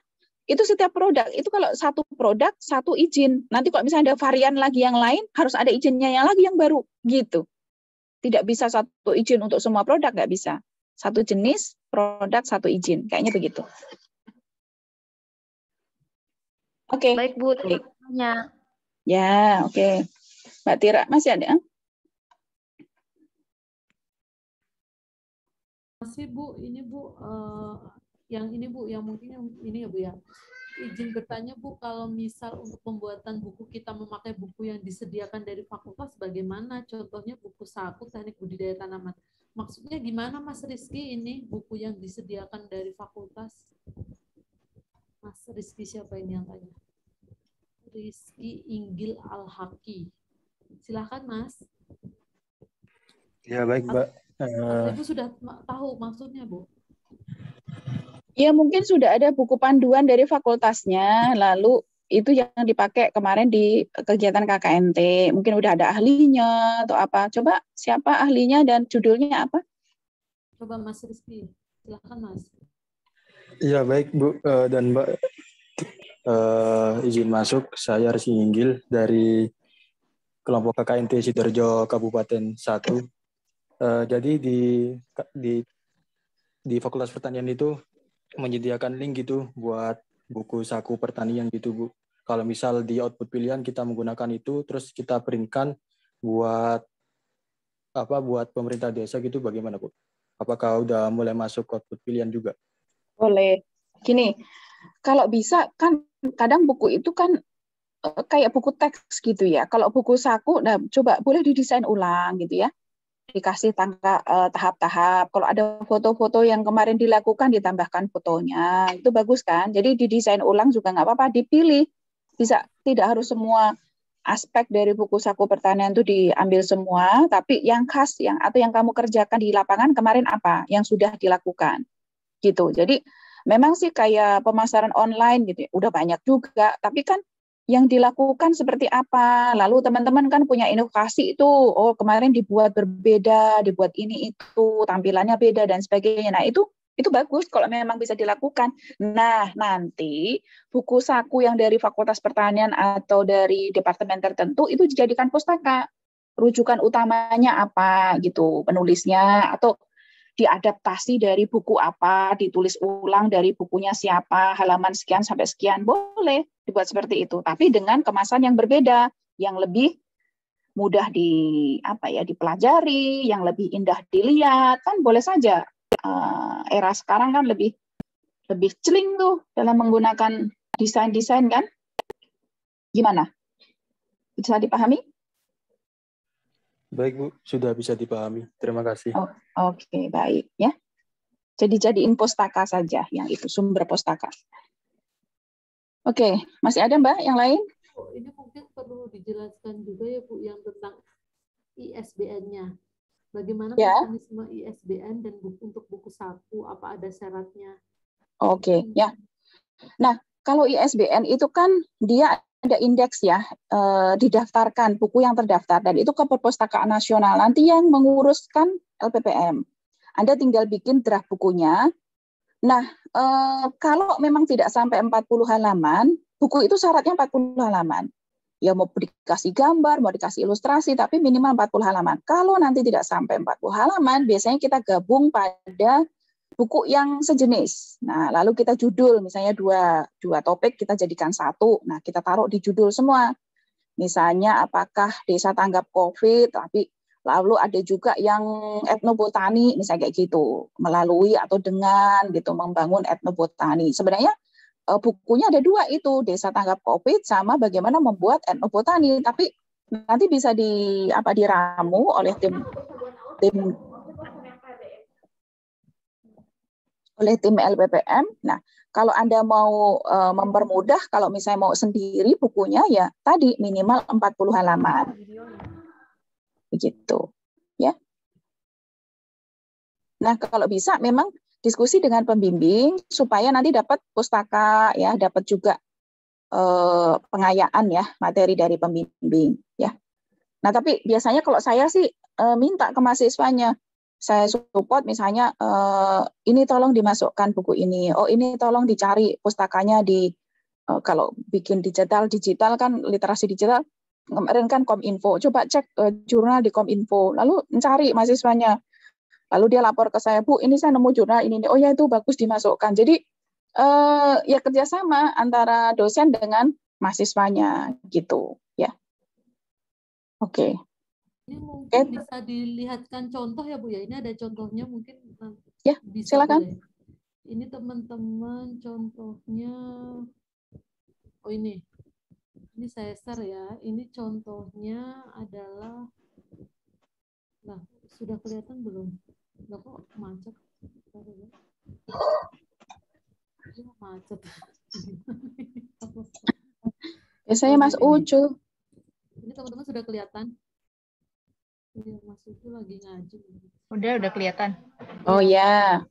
itu setiap produk, itu kalau satu produk, satu izin. Nanti kalau misalnya ada varian lagi yang lain, harus ada izinnya yang lagi yang baru. Gitu. Tidak bisa satu izin untuk semua produk, nggak bisa. Satu jenis produk, satu izin. Kayaknya begitu. Oke. Baik, Bu. Terima kasih. Ya, oke. Mbak Tira, masih ada? Masih Bu, ini Bu, yang ini Bu, yang mungkin yang ini ya Bu ya. Izin bertanya Bu, kalau misal untuk pembuatan buku kita memakai buku yang disediakan dari fakultas, bagaimana? Contohnya buku saku teknik budidaya tanaman. Maksudnya gimana Mas Rizky ini buku yang disediakan dari fakultas? Mas Rizky siapa ini yang tanya? Rizky Inggil Al-Haki. Silakan Mas. Ya baik Mbak. Ibu sudah tahu maksudnya Bu? Ya mungkin sudah ada buku panduan dari fakultasnya, lalu itu yang dipakai kemarin di kegiatan KKNT. Mungkin udah ada ahlinya atau apa. Coba siapa ahlinya dan judulnya apa? Coba Mas Rizky, silakan Mas. Ya baik Bu dan Mbak, izin masuk. Saya Rizky Inggil dari kelompok KKNT Sidoarjo Kabupaten 1. Jadi di Fakultas Pertanian itu menyediakan link gitu buat buku saku pertanian gitu Bu. Kalau misal di output pilihan kita menggunakan itu, terus kita printkan buat pemerintah desa gitu, bagaimana Bu? Apakah udah mulai masuk output pilihan juga? Boleh. Gini, kalau bisa kan kadang buku itu kan kayak buku teks gitu ya. Kalau buku saku, nah coba boleh didesain ulang gitu ya. Dikasih tahap-tahap. Kalau ada foto-foto yang kemarin dilakukan, ditambahkan fotonya. Itu bagus kan? Jadi didesain ulang juga nggak apa-apa, dipilih. Bisa, tidak harus semua aspek dari buku saku pertanian itu diambil semua, tapi yang khas atau yang kamu kerjakan di lapangan kemarin apa yang sudah dilakukan gitu. Jadi memang sih kayak pemasaran online gitu ya, udah banyak juga, tapi kan yang dilakukan seperti apa. Lalu teman-teman kan punya inovasi itu, oh kemarin dibuat berbeda, dibuat ini itu, tampilannya beda dan sebagainya. Nah, itu bagus kalau memang bisa dilakukan. Nah, nanti buku saku yang dari Fakultas Pertanian atau dari departemen tertentu itu dijadikan pustaka. Rujukan utamanya apa gitu, penulisnya atau diadaptasi dari buku apa, ditulis ulang dari bukunya siapa, halaman sekian sampai sekian, boleh dibuat seperti itu. Tapi dengan kemasan yang berbeda, yang lebih mudah dipelajari, yang lebih indah dilihat, kan boleh saja. Era sekarang kan lebih celing tuh dalam menggunakan desain-desain kan. Gimana? Bisa dipahami? Baik Bu, sudah bisa dipahami. Terima kasih. Oke, baik ya. Jadi jadiin pustaka saja yang itu, sumber pustaka. Oke, masih ada Mbak yang lain? Ini mungkin perlu dijelaskan juga ya Bu yang tentang ISBN-nya. Bagaimana mekanisme ISBN dan untuk buku saku, apa ada syaratnya? Oke, ya. Nah, kalau ISBN itu kan dia ada indeks ya, didaftarkan buku yang terdaftar dan itu ke Perpustakaan Nasional. Nanti yang menguruskan LPPM. Anda tinggal bikin draft bukunya. Nah, kalau memang tidak sampai 40 halaman, buku itu syaratnya 40 halaman. Ya mau dikasih gambar, mau dikasih ilustrasi, tapi minimal 40 halaman. Kalau nanti tidak sampai 40 halaman, biasanya kita gabung pada buku yang sejenis. Nah, lalu kita judul, misalnya dua topik kita jadikan satu. Nah, kita taruh di judul semua. Misalnya apakah desa tanggap COVID, tapi lalu ada juga yang etnobotani, misalnya kayak gitu, melalui atau dengan gitu membangun etnobotani. Sebenarnya bukunya ada dua itu, desa tanggap COVID sama bagaimana membuat etnobotani. Tapi nanti bisa diramu oleh tim LPPM. Nah, kalau Anda mau mempermudah, kalau misalnya mau sendiri bukunya ya tadi minimal 40 halaman. Begitu. Ya. Nah, kalau bisa memang diskusi dengan pembimbing supaya nanti dapat pustaka ya, dapat juga pengayaan ya, materi dari pembimbing ya. Nah, tapi biasanya kalau saya sih minta ke mahasiswanya, saya support misalnya ini tolong dimasukkan buku ini, oh ini tolong dicari pustakanya di kalau bikin digital kan literasi digital kemarin kan Kominfo, coba cek jurnal di Kominfo, lalu mencari mahasiswanya, lalu dia lapor ke saya, Bu ini saya nemu jurnal ini, oh ya itu bagus dimasukkan. Jadi ya kerjasama antara dosen dengan mahasiswanya gitu ya. Oke. Ini mungkin bisa dilihatkan contoh ya Bu ya. Ini ada contohnya mungkin ya, bisa silakan. Boleh. Ini teman-teman contohnya. Oh ini saya share ya. Ini contohnya adalah. Nah, sudah kelihatan belum? Nah, kok macet? Macet. Biasanya Mas Ucu. Ini teman-teman sudah kelihatan? Iya, Mas Ucu lagi ngaji. Udah kelihatan. Oh ya.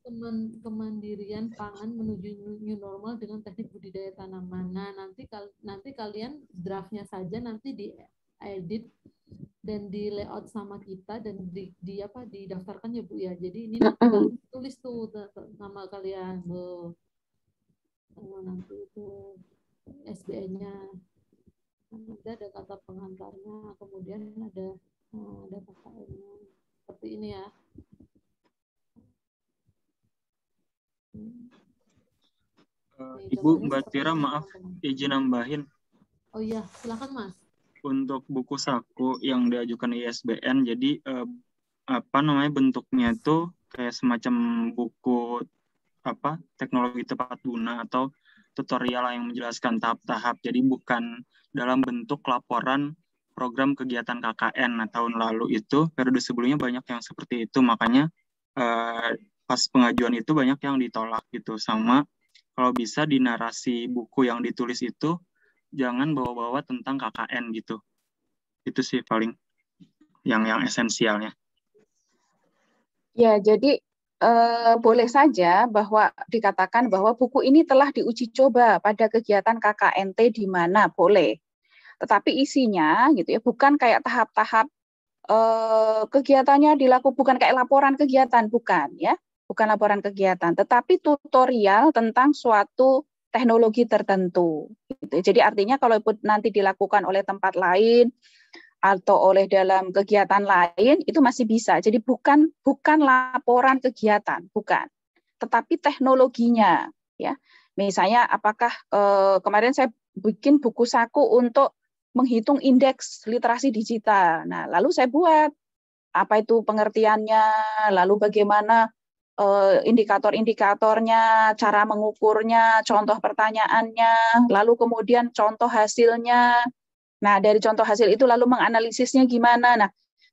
Kemandirian pangan menuju new normal dengan teknik budidaya tanaman. Nah, nanti kalian draftnya saja nanti diedit dan di layout sama kita dan didaftarkan ya Bu ya. Jadi ini nanti kalian tulis tuh nama kalian. Nanti itu SBN-nya. Nanti ada kata pengantarnya, kemudian ada KKN-nya. Seperti ini ya. Ibu Mbak Tira, maaf izin nambahin. Oh iya, silakan Mas. Untuk buku saku yang diajukan ISBN, jadi bentuknya itu kayak semacam buku teknologi tepat guna atau tutorial yang menjelaskan tahap-tahap. Jadi bukan dalam bentuk laporan program kegiatan KKN. Nah, tahun lalu itu, periode sebelumnya banyak yang seperti itu. Makanya pas pengajuan itu banyak yang ditolak gitu. Sama kalau bisa di narasi buku yang ditulis itu, jangan bawa-bawa tentang KKN gitu. Itu sih paling yang esensialnya. Ya, jadi boleh saja bahwa dikatakan bahwa buku ini telah diuji coba pada kegiatan KKNT di mana, boleh. Tetapi isinya gitu ya, bukan kayak tahap-tahap kegiatannya dilakukan, bukan kayak laporan kegiatan, bukan ya, bukan laporan kegiatan, tetapi tutorial tentang suatu teknologi tertentu. Gitu. Jadi artinya kalau nanti dilakukan oleh tempat lain atau oleh dalam kegiatan lain itu masih bisa. Jadi bukan laporan kegiatan, bukan. Tetapi teknologinya ya. Misalnya apakah kemarin saya bikin buku saku untuk menghitung indeks literasi digital. Nah, lalu saya buat apa itu pengertiannya, lalu bagaimana indikator-indikatornya, cara mengukurnya, contoh pertanyaannya, lalu kemudian contoh hasilnya. Nah, dari contoh hasil itu lalu menganalisisnya gimana. Nah,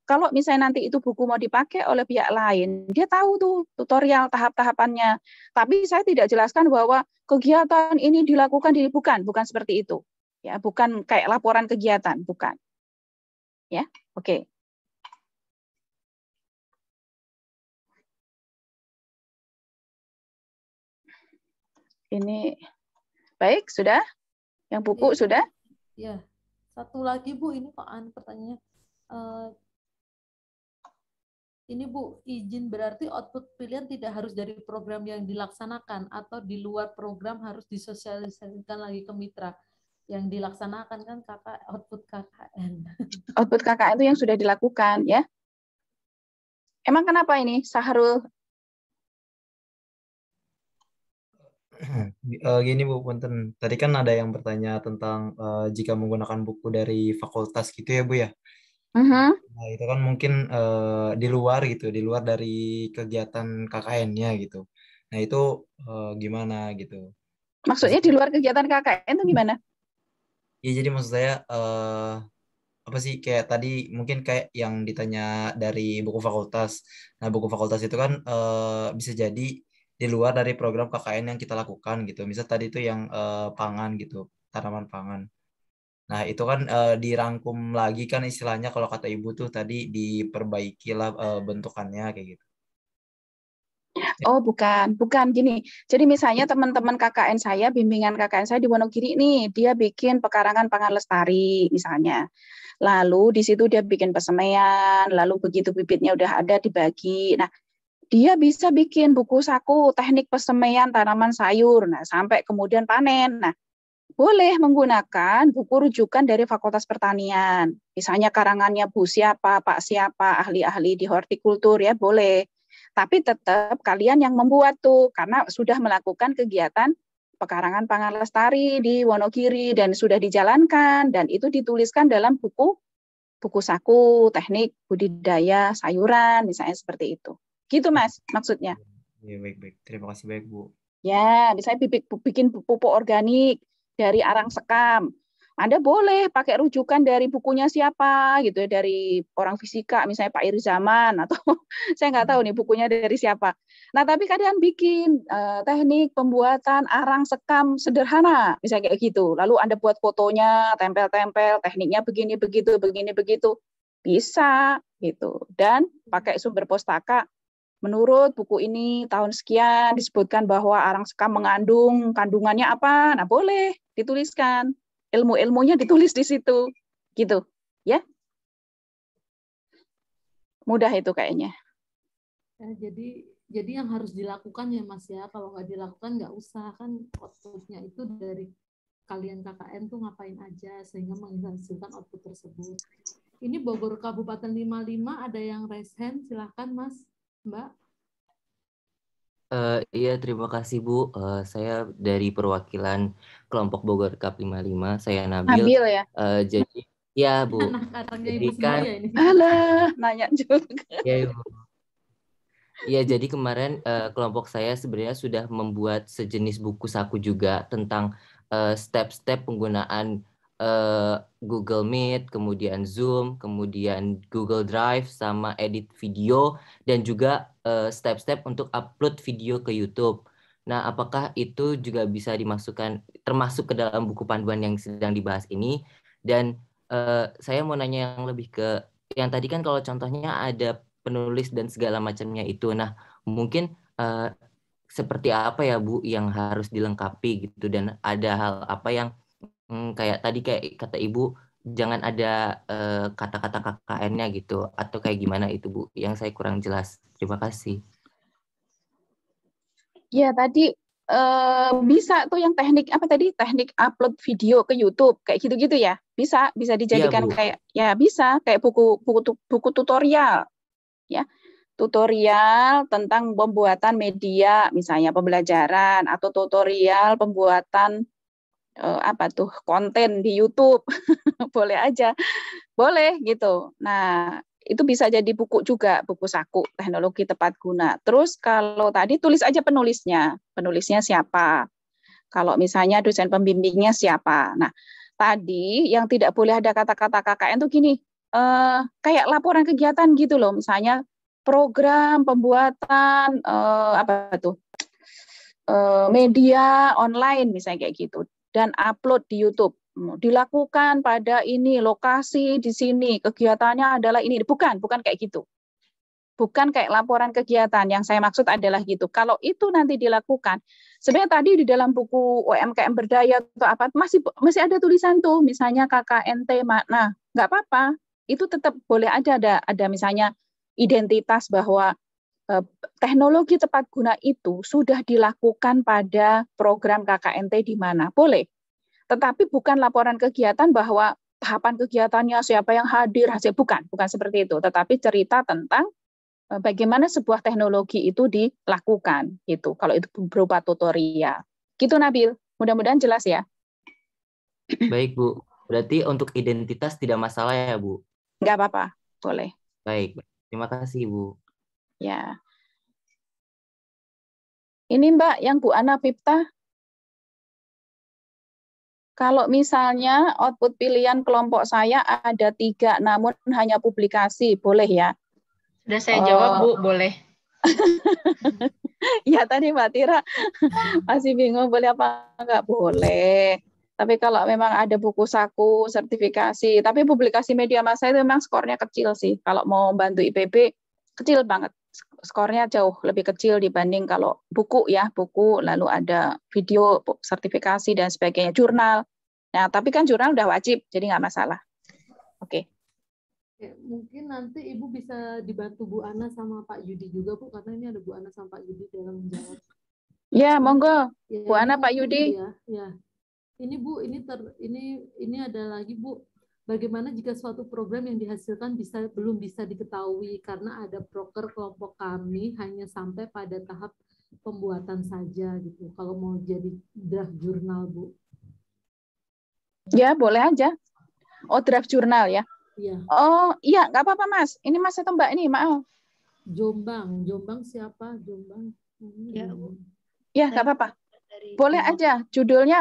kalau misalnya nanti itu buku mau dipakai oleh pihak lain, dia tahu tuh tutorial tahap-tahapannya. Tapi saya tidak jelaskan bahwa kegiatan ini dilakukan bukan seperti itu. Ya, bukan kayak laporan kegiatan, bukan. Ya, oke. Ini baik, sudah? Yang buku ya, sudah? Ya. Satu lagi Bu, ini pertanyaannya. Ini Bu, izin berarti output pilihan tidak harus dari program yang dilaksanakan atau di luar program harus disosialisasikan lagi ke mitra. Yang dilaksanakan kan output KKN. Output KKN itu yang sudah dilakukan ya. Emang kenapa ini, Sahrul? Gini Bu, punten. Tadi kan ada yang bertanya tentang jika menggunakan buku dari fakultas gitu ya Bu ya. Nah itu kan mungkin di luar gitu, di luar dari kegiatan KKN-nya gitu. Nah itu gimana gitu? Maksudnya di luar kegiatan KKN itu gimana? Ya jadi maksud saya apa sih kayak tadi mungkin kayak yang ditanya dari buku fakultas. Nah buku fakultas itu kan bisa jadi di luar dari program KKN yang kita lakukan gitu. Misal tadi itu yang pangan gitu, tanaman pangan. Nah itu kan dirangkum lagi kan istilahnya kalau kata ibu tuh tadi diperbaiki lah bentukannya kayak gitu. Oh, bukan gini. Jadi misalnya teman-teman KKN saya, bimbingan KKN saya di Wonogiri nih, dia bikin pekarangan pangan lestari misalnya. Lalu di situ dia bikin pesemaian, lalu begitu bibitnya udah ada dibagi. Nah, dia bisa bikin buku saku teknik pesemaian tanaman sayur. Nah, sampai kemudian panen. Nah, boleh menggunakan buku rujukan dari Fakultas Pertanian. Misalnya karangannya Bu siapa, Pak siapa, ahli-ahli di hortikultur ya boleh. Tapi tetap kalian yang membuat tuh, karena sudah melakukan kegiatan pekarangan pangan lestari di Wonogiri dan sudah dijalankan dan itu dituliskan dalam buku saku teknik budidaya sayuran misalnya seperti itu. Gitu Mas maksudnya. Ya baik. Terima kasih baik Bu. Ya, misalnya bikin pupuk organik dari arang sekam. Anda boleh pakai rujukan dari bukunya siapa gitu ya, dari orang fisika misalnya Pak Irizaman atau saya nggak tahu nih bukunya dari siapa. Nah, tapi kalian bikin teknik pembuatan arang sekam sederhana misalnya kayak gitu. Lalu Anda buat fotonya, tempel-tempel, tekniknya begini begitu. Bisa gitu. Dan pakai sumber pustaka. Menurut buku ini tahun sekian disebutkan bahwa arang sekam mengandung kandungannya apa? Nah, boleh dituliskan. Ilmu-ilmunya ditulis di situ. Gitu, ya. Mudah itu kayaknya. Ya, jadi yang harus dilakukan ya Mas ya, kalau nggak dilakukan nggak usah, kan outputnya itu dari kalian KKN tuh ngapain aja sehingga menghasilkan output tersebut. Ini Bogor Kabupaten 55 ada yang raise hand, silahkan Mas. Mbak. Iya, terima kasih Bu. Saya dari perwakilan kelompok Bogor Cup 55. Saya Nabil. Ya? Jadi, ya Bu. Anak-anaknya jadi Ibu semua kan, ya ini. Alah, nanya juga. Ya Ibu. Iya, jadi kemarin kelompok saya sebenarnya sudah membuat sejenis buku saku juga tentang step-step penggunaan Google Meet, kemudian Zoom, kemudian Google Drive, sama edit video, dan juga step-step untuk upload video ke YouTube. Nah, apakah itu juga bisa dimasukkan termasuk ke dalam buku panduan yang sedang dibahas ini? Dan saya mau nanya yang lebih ke yang tadi kan kalau contohnya ada penulis dan segala macamnya itu. Nah, mungkin seperti apa ya Bu yang harus dilengkapi gitu, dan ada hal apa yang kayak tadi kayak kata Ibu jangan ada kata-kata KKN-nya gitu, atau kayak gimana itu Bu yang saya kurang jelas. Terima kasih. Ya tadi bisa tuh yang teknik apa tadi, teknik upload video ke YouTube kayak gitu-gitu ya, bisa dijadikan kayak ya bisa kayak buku tutorial ya, tutorial tentang pembuatan media misalnya pembelajaran atau tutorial pembuatan apa tuh konten di YouTube boleh aja, boleh gitu. Nah itu bisa jadi buku juga, buku saku teknologi tepat guna. Terus kalau tadi tulis aja penulisnya siapa. Kalau misalnya dosen pembimbingnya siapa. Nah tadi yang tidak boleh ada kata-kata KKN tuh gini, kayak laporan kegiatan gitu loh, misalnya program pembuatan apa tuh media online misalnya kayak gitu, dan upload di YouTube. Dilakukan pada ini, lokasi di sini, kegiatannya adalah ini. Bukan kayak gitu. Bukan kayak laporan kegiatan. Yang saya maksud adalah gitu. Kalau itu nanti dilakukan, sebenarnya tadi di dalam buku UMKM Berdaya atau apa masih ada tulisan tuh, misalnya KKNT. Nah, nggak apa-apa. Itu tetap boleh ada misalnya identitas bahwa teknologi tepat guna itu sudah dilakukan pada program KKNT di mana. Boleh. Tetapi bukan laporan kegiatan bahwa tahapan kegiatannya siapa yang hadir, hasil bukan seperti itu, tetapi cerita tentang bagaimana sebuah teknologi itu dilakukan gitu. Kalau itu berupa tutorial. Gitu Nabil. Mudah-mudahan jelas ya. Baik Bu. Berarti untuk identitas tidak masalah ya Bu? Nggak apa-apa, boleh. Baik. Terima kasih Bu. Ya. Ini Mbak yang Bu Ana Pipta. Kalau misalnya output pilihan kelompok saya ada 3, namun hanya publikasi, boleh ya? Sudah saya jawab, Bu, boleh. Ya tadi Mbak Tira masih bingung boleh apa enggak, boleh. Tapi kalau memang ada buku saku, sertifikasi, tapi publikasi media massa itu memang skornya kecil sih. Kalau mau bantu IPB, kecil banget. Skornya jauh lebih kecil dibanding kalau buku ya, buku, lalu ada video, sertifikasi, dan sebagainya, jurnal. Nah, tapi kan jurnal udah wajib, jadi nggak masalah. Oke. Ya, mungkin nanti Ibu bisa dibantu Bu Ana sama Pak Yudi juga, Bu, karena ini ada Bu Ana sama Pak Yudi dalam menjawab. Ya, monggo. Ya, Bu Ana, Pak Yudi. Ya. Ini Bu, ini ada lagi Bu. Bagaimana jika suatu program yang dihasilkan belum bisa diketahui karena ada proker kelompok kami hanya sampai pada tahap pembuatan saja gitu. Kalau mau jadi draft jurnal, Bu. Ya, boleh aja. Oh, draft jurnal ya. Iya. Oh, iya, nggak apa-apa Mas. Ini Mas atau Mbak ini, maaf. Jombang siapa? Jombang. Ya, Bu. Ya, nggak apa-apa. Boleh aja.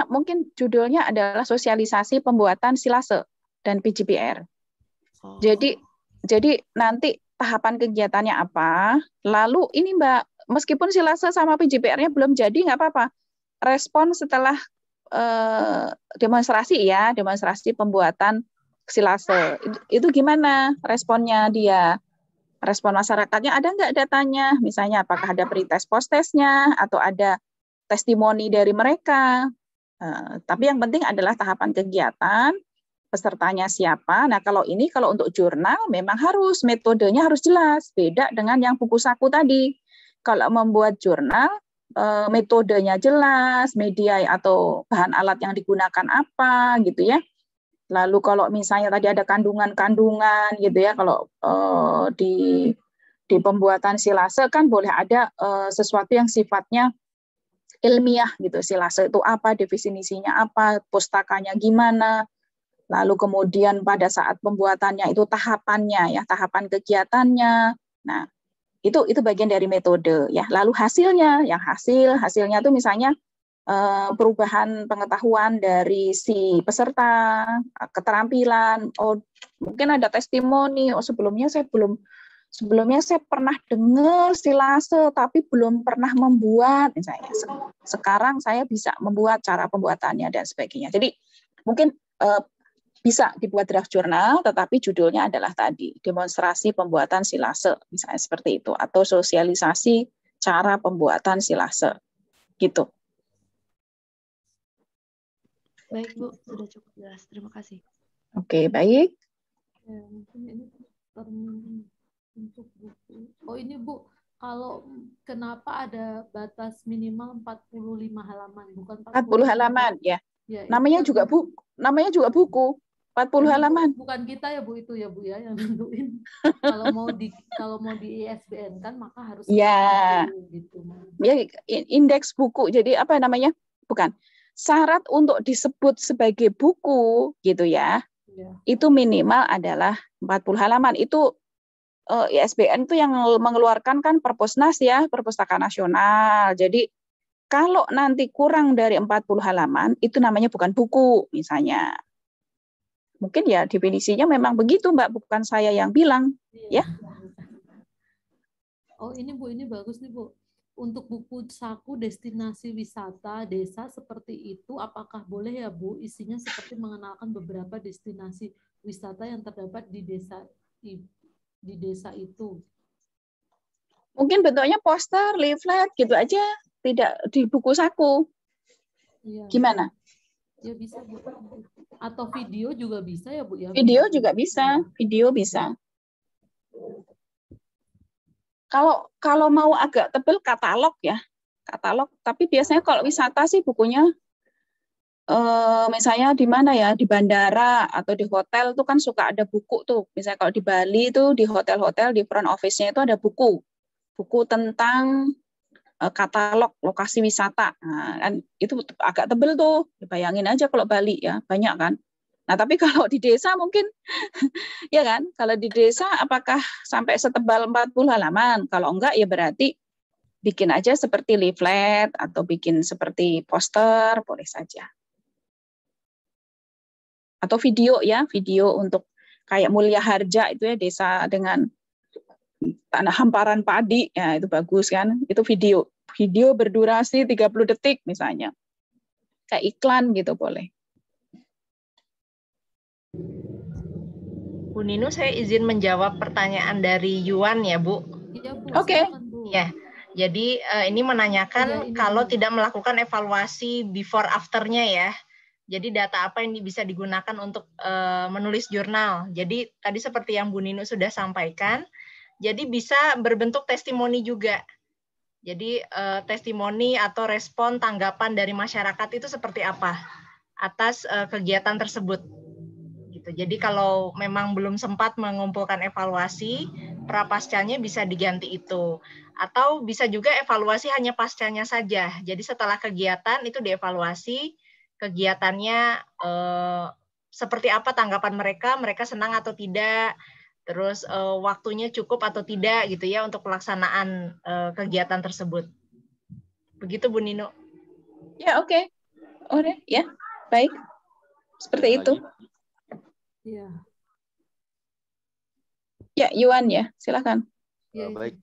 Mungkin judulnya adalah sosialisasi pembuatan silase dan PJPR. Oh. Jadi nanti tahapan kegiatannya apa? Lalu ini Mbak, meskipun silase sama PJPR-nya belum jadi, nggak apa-apa. Respon setelah demonstrasi pembuatan silase. Itu gimana responnya dia? Respon masyarakatnya ada nggak datanya? Misalnya apakah ada pretest post-testnya atau ada testimoni dari mereka? Tapi yang penting adalah tahapan kegiatan, pesertanya siapa. Nah kalau untuk jurnal memang metodenya harus jelas, beda dengan yang buku saku tadi. Kalau membuat jurnal, metodenya jelas, media atau bahan alat yang digunakan apa gitu ya. Lalu kalau misalnya tadi ada kandungan gitu ya, kalau di pembuatan silase kan boleh ada sesuatu yang sifatnya ilmiah gitu. Silase itu apa, definisinya apa, pustakanya gimana. Lalu kemudian pada saat pembuatannya itu tahapannya ya, tahapan kegiatannya. Nah, Itu bagian dari metode ya. Lalu hasilnya tuh misalnya perubahan pengetahuan dari si peserta, keterampilan. Oh, mungkin ada testimoni. Oh, sebelumnya saya pernah dengar silase tapi belum pernah membuat misalnya. Sekarang saya bisa membuat cara pembuatannya dan sebagainya. Jadi mungkin bisa dibuat draft jurnal, tetapi judulnya adalah tadi demonstrasi pembuatan silase, misalnya seperti itu, atau sosialisasi cara pembuatan silase, gitu. Baik Bu, sudah cukup jelas. Terima kasih. Oke, baik. Ya, mungkin ini untuk buku. Oh ini Bu, kalau kenapa ada batas minimal 45 halaman, bukan 40 halaman, ya. Ya namanya juga buku. 40 halaman. Bukan kita ya Bu itu ya Bu ya yang nentuin. kalau mau di ISBN kan maka harus ya gitu. Ya indeks buku. Jadi apa namanya? Bukan. Syarat untuk disebut sebagai buku gitu ya. Itu minimal adalah 40 halaman. Itu ISBN itu yang mengeluarkan kan Perpusnas ya, Perpustakaan Nasional. Jadi kalau nanti kurang dari 40 halaman itu namanya bukan buku misalnya. Mungkin ya definisinya memang begitu Mbak, bukan saya yang bilang, ya. Oh ini Bu, ini bagus nih Bu. Untuk buku saku destinasi wisata desa seperti itu, apakah boleh ya Bu? Isinya seperti mengenalkan beberapa destinasi wisata yang terdapat di desa itu. Mungkin bentuknya poster, leaflet gitu aja, tidak di buku saku. Iya. Gimana? Ya bisa Bu. Atau video juga bisa ya Bu ya? Video juga bisa, video bisa. Kalau mau agak tebal katalog ya, katalog. Tapi biasanya kalau wisata sih bukunya, misalnya di mana ya, di bandara atau di hotel tuh kan suka ada buku tuh. Misalnya kalau di Bali tuh di hotel-hotel di front office-nya itu ada buku tentang katalog lokasi wisata. Nah, kan itu agak tebel tuh. Bayangin aja kalau Bali ya, banyak kan. Nah, tapi kalau di desa mungkin ya kan, kalau di desa apakah sampai setebal 40 halaman? Kalau enggak ya berarti bikin aja seperti leaflet atau bikin seperti poster, boleh saja. Atau video ya, video untuk kayak Mulia Harja itu ya, desa dengan tanah hamparan padi, ya itu bagus kan, itu video berdurasi 30 detik misalnya, kayak iklan gitu boleh. Bu Ninu, saya izin menjawab pertanyaan dari Yuan ya Bu. Iya Bu. Oke. Ya, jadi ini menanyakan kalau tidak melakukan evaluasi before after-nya ya. Jadi data apa yang bisa digunakan untuk menulis jurnal. Jadi tadi seperti yang Bu Ninu sudah sampaikan, jadi bisa berbentuk testimoni juga. Jadi testimoni atau respon tanggapan dari masyarakat itu seperti apa atas kegiatan tersebut. Gitu. Jadi kalau memang belum sempat mengumpulkan evaluasi, prapascanya bisa diganti itu. Atau bisa juga evaluasi hanya pascanya saja. Jadi setelah kegiatan itu dievaluasi, kegiatannya seperti apa tanggapan mereka senang atau tidak, terus waktunya cukup atau tidak gitu ya untuk pelaksanaan kegiatan tersebut. Begitu Bu Nino. Ya oke. Oke, ya. Baik. Seperti itu. Iya. Ya, Yuan ya, silakan. Baik,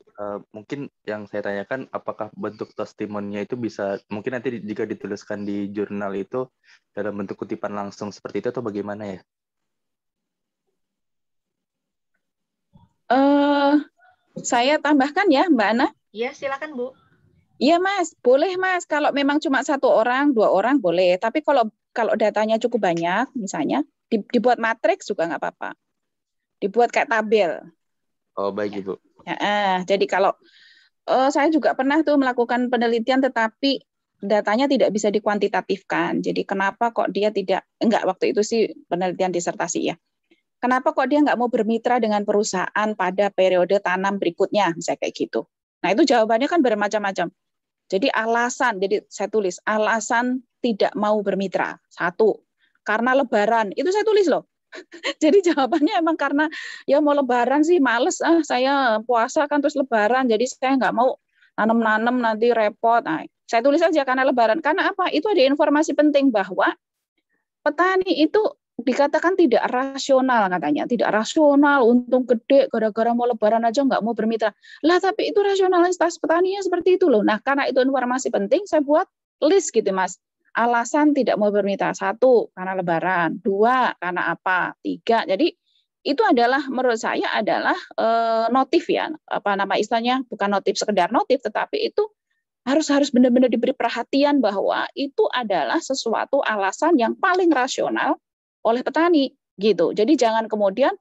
mungkin yang saya tanyakan apakah bentuk testimoninya itu bisa mungkin nanti jika dituliskan di jurnal itu dalam bentuk kutipan langsung seperti itu atau bagaimana ya? Saya tambahkan ya, Mbak Ana. Iya, silakan Bu. Iya Mas, boleh Mas. Kalau memang cuma 1 orang, 2 orang boleh. Tapi kalau datanya cukup banyak, misalnya dibuat matriks juga nggak apa-apa. Dibuat kayak tabel. Oh baik Ibu. Ya, jadi kalau saya juga pernah tuh melakukan penelitian, tetapi datanya tidak bisa dikuantitatifkan. Jadi kenapa kok dia enggak waktu itu sih penelitian disertasi ya. Kenapa kok dia nggak mau bermitra dengan perusahaan pada periode tanam berikutnya, misalnya kayak gitu. Nah itu jawabannya kan bermacam-macam. Jadi saya tulis alasan tidak mau bermitra. 1, karena Lebaran. Itu saya tulis loh. Jadi jawabannya emang karena ya mau lebaran sih males, saya puasa kan terus lebaran, jadi saya nggak mau nanam-nanam nanti repot. Nah, saya tulis aja karena lebaran. Karena apa? Itu ada informasi penting bahwa petani itu dikatakan tidak rasional katanya, tidak rasional, untung gede gara-gara mau lebaran aja nggak mau bermitra. Lah tapi itu rasionalitas petaninya seperti itu loh. Nah karena itu informasi penting, saya buat list gitu Mas. Alasan tidak mau bermitra, 1 karena lebaran, 2 karena apa, 3. Jadi itu adalah menurut saya adalah notif ya, apa nama istilahnya, bukan notif sekedar notif, tetapi itu harus benar-benar diberi perhatian bahwa itu adalah sesuatu alasan yang paling rasional oleh petani gitu. Jadi jangan kemudian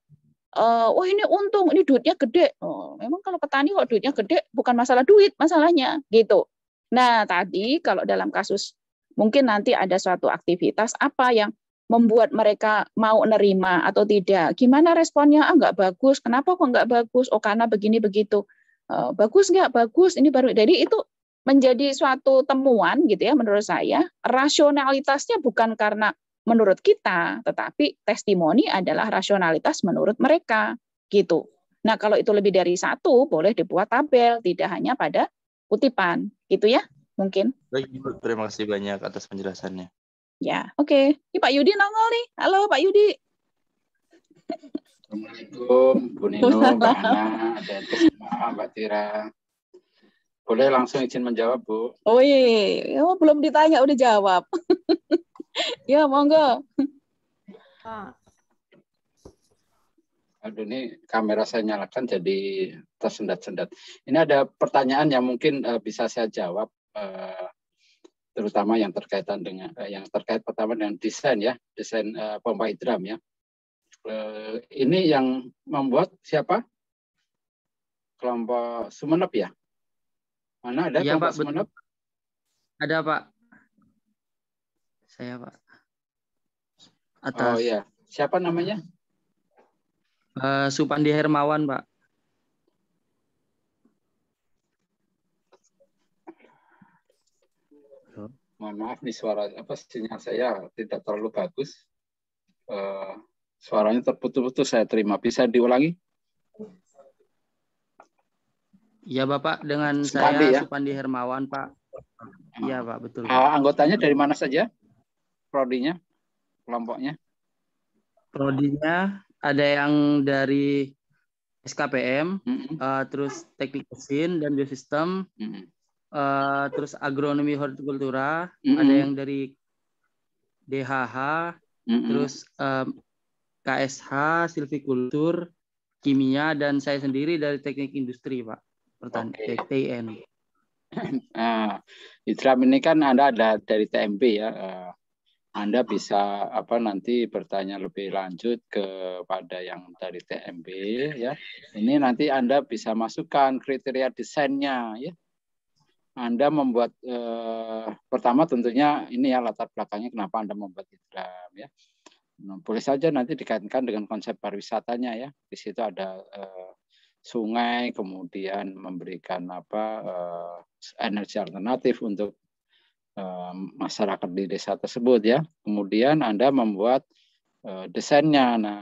wah ini untung, ini duitnya gede. Oh, memang kalau petani kok duitnya gede bukan masalah duit masalahnya gitu. Nah, tadi kalau dalam kasus mungkin nanti ada suatu aktivitas apa yang membuat mereka mau nerima atau tidak. Gimana responnya? Nggak bagus. Kenapa kok nggak bagus? Oh, karena begini begitu. Bagus nggak? Bagus. Ini baru. Jadi itu menjadi suatu temuan gitu ya menurut saya. Rasionalitasnya bukan karena menurut kita, tetapi testimoni adalah rasionalitas menurut mereka gitu. Nah, kalau itu lebih dari 1, boleh dibuat tabel, tidak hanya pada kutipan. Gitu ya, mungkin. Baik, Ibu. Terima kasih banyak atas penjelasannya. Ya, oke. Ini Pak Yudi nongol nih. Halo Pak Yudi. Assalamualaikum, Bu Nino, Mbak Ana, dan semua Mbak Tira. Boleh langsung izin menjawab, Bu? Oh iya, oh, belum ditanya udah jawab. Ya, monggo. Aduh, ini kamera saya nyalakan jadi tersendat-sendat. Ini ada pertanyaan yang mungkin bisa saya jawab, terutama yang terkaitan dengan yang terkait pertama dengan desain ya, desain pompa hidram ya. Ini yang membuat siapa? Kelompok Sumeneb ya? Mana ada ya, kelompok Pak, Sumeneb? Ada Pak. Saya Pak. Atas. Oh iya, siapa namanya? Supandi Hermawan, Pak. Mohon maaf nih suara sinyal saya tidak terlalu bagus. Suaranya terputus-putus saya terima. Bisa diulangi? Iya Bapak, dengan Supandi, saya ya? Supandi Hermawan Pak. Iya Pak, betul. Anggotanya dari mana saja? Prodinya, kelompoknya? Prodinya ada yang dari SKPM, terus teknik mesin dan biosistem, terus agronomi hortikultura, ada yang dari DHH, terus KSH, silvikultur, kimia, dan saya sendiri dari teknik industri Pak, TIN. Nah, hidram ini kan Anda ada dari TMB ya. Anda bisa nanti bertanya lebih lanjut kepada yang dari TMB ya. Ini nanti Anda bisa masukkan kriteria desainnya ya. Anda membuat pertama tentunya ini ya latar belakangnya kenapa Anda membuat hidram ya. Nah, boleh saja nanti dikaitkan dengan konsep pariwisatanya ya. Di situ ada sungai, kemudian memberikan energi alternatif untuk masyarakat di desa tersebut ya. Kemudian Anda membuat desainnya. Nah,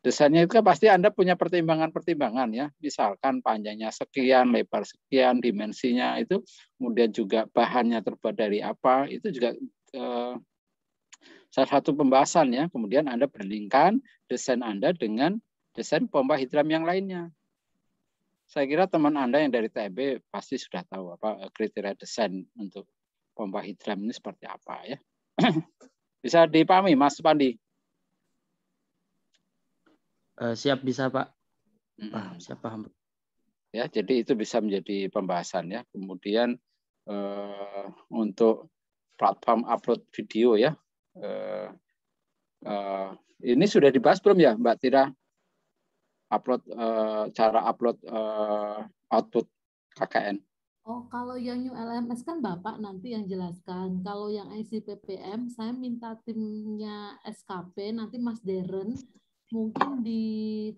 desainnya itu kan pasti Anda punya pertimbangan-pertimbangan ya. Misalkan panjangnya sekian, lebar sekian, dimensinya itu, kemudian juga bahannya terbuat dari apa, itu juga salah satu pembahasan ya. Kemudian Anda bandingkan desain Anda dengan desain pompa hidram yang lainnya. Saya kira teman Anda yang dari TMB pasti sudah tahu apa kriteria desain untuk pompa hidram ini seperti apa ya. Bisa dipahami Mas Pandi? Siap, bisa Pak. Siap, paham. Ya, jadi itu bisa menjadi pembahasan ya. Kemudian untuk platform upload video ya. Ini sudah dibahas belum ya Mbak Tira? Cara upload output KKN. Oh, kalau yang New LMS kan Bapak nanti yang jelaskan. Kalau yang ICPPM, saya minta timnya SKP, nanti Mas Deren, mungkin di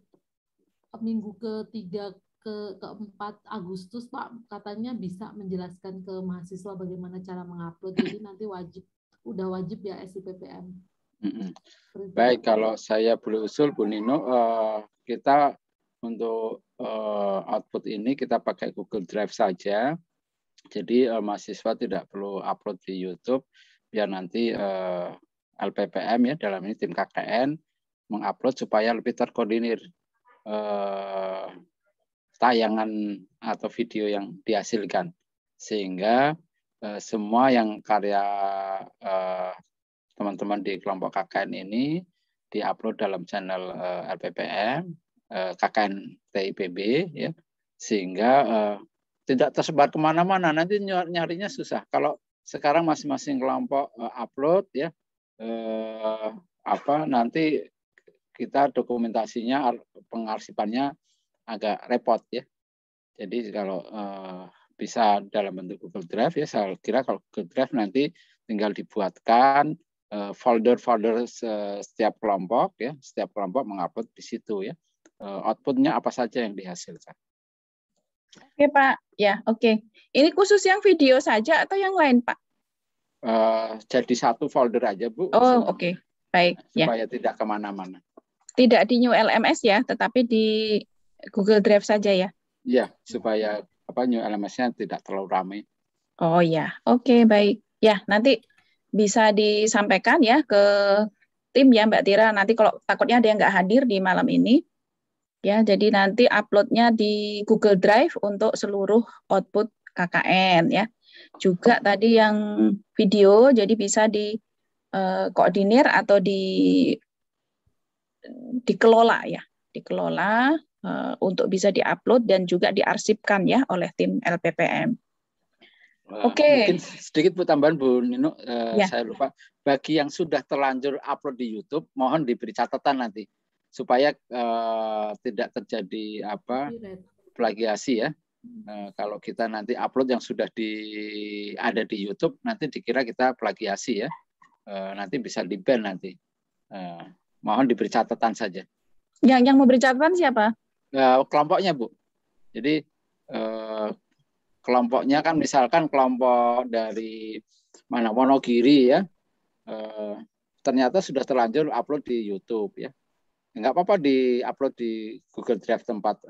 minggu ke-3 ke-4 Agustus, Pak, katanya bisa menjelaskan ke mahasiswa bagaimana cara mengupload. Jadi nanti udah wajib ya ICPPM. Baik, kalau saya boleh usul Bu Nino, kita untuk output ini kita pakai Google Drive saja. Jadi mahasiswa tidak perlu upload di YouTube, biar nanti LPPM ya, dalam ini tim KKN mengupload supaya lebih terkoordinir tayangan atau video yang dihasilkan, sehingga semua yang karya teman-teman di kelompok KKN ini diupload dalam channel LPPM KKN TIPB ya, sehingga tidak tersebar kemana-mana, nanti nyarinya susah. Kalau sekarang masing-masing kelompok upload ya, nanti kita dokumentasinya, pengarsipannya agak repot ya. Jadi kalau bisa dalam bentuk Google Drive ya, saya kira kalau Google Drive nanti tinggal dibuatkan folder-folder setiap kelompok ya, setiap kelompok mengupload di situ ya. Outputnya apa saja yang dihasilkan. Oke Pak, ya oke. Ini khusus yang video saja atau yang lain Pak? Jadi satu folder aja Bu. Oh oke, baik. Supaya ya. Tidak kemana-mana. Tidak di New LMS ya, tetapi di Google Drive saja ya? Iya, supaya New LMS-nya tidak terlalu ramai. Oh ya, oke baik. Ya nanti bisa disampaikan ya ke tim ya Mbak Tira. Nanti kalau takutnya ada yang nggak hadir di malam ini. Ya, jadi nanti uploadnya di Google Drive untuk seluruh output KKN ya. Juga tadi yang video, jadi bisa dikoordinir atau dikelola ya, dikelola untuk bisa diupload dan juga diarsipkan ya oleh tim LPPM. Oke. Mungkin sedikit Bu tambahan Bu Nino, saya lupa. Bagi yang sudah terlanjur upload di YouTube, mohon diberi catatan nanti, supaya tidak terjadi plagiasi ya. Kalau kita nanti upload yang sudah ada di YouTube, nanti dikira kita plagiasi ya. Nanti bisa di-ban nanti. Mohon diberi catatan saja. Yang memberi catatan siapa? Kelompoknya Bu. Jadi kelompoknya kan misalkan kelompok dari mana Wonogiri ya, ternyata sudah terlanjur upload di YouTube ya. Enggak apa-apa di-upload di Google Drive tempat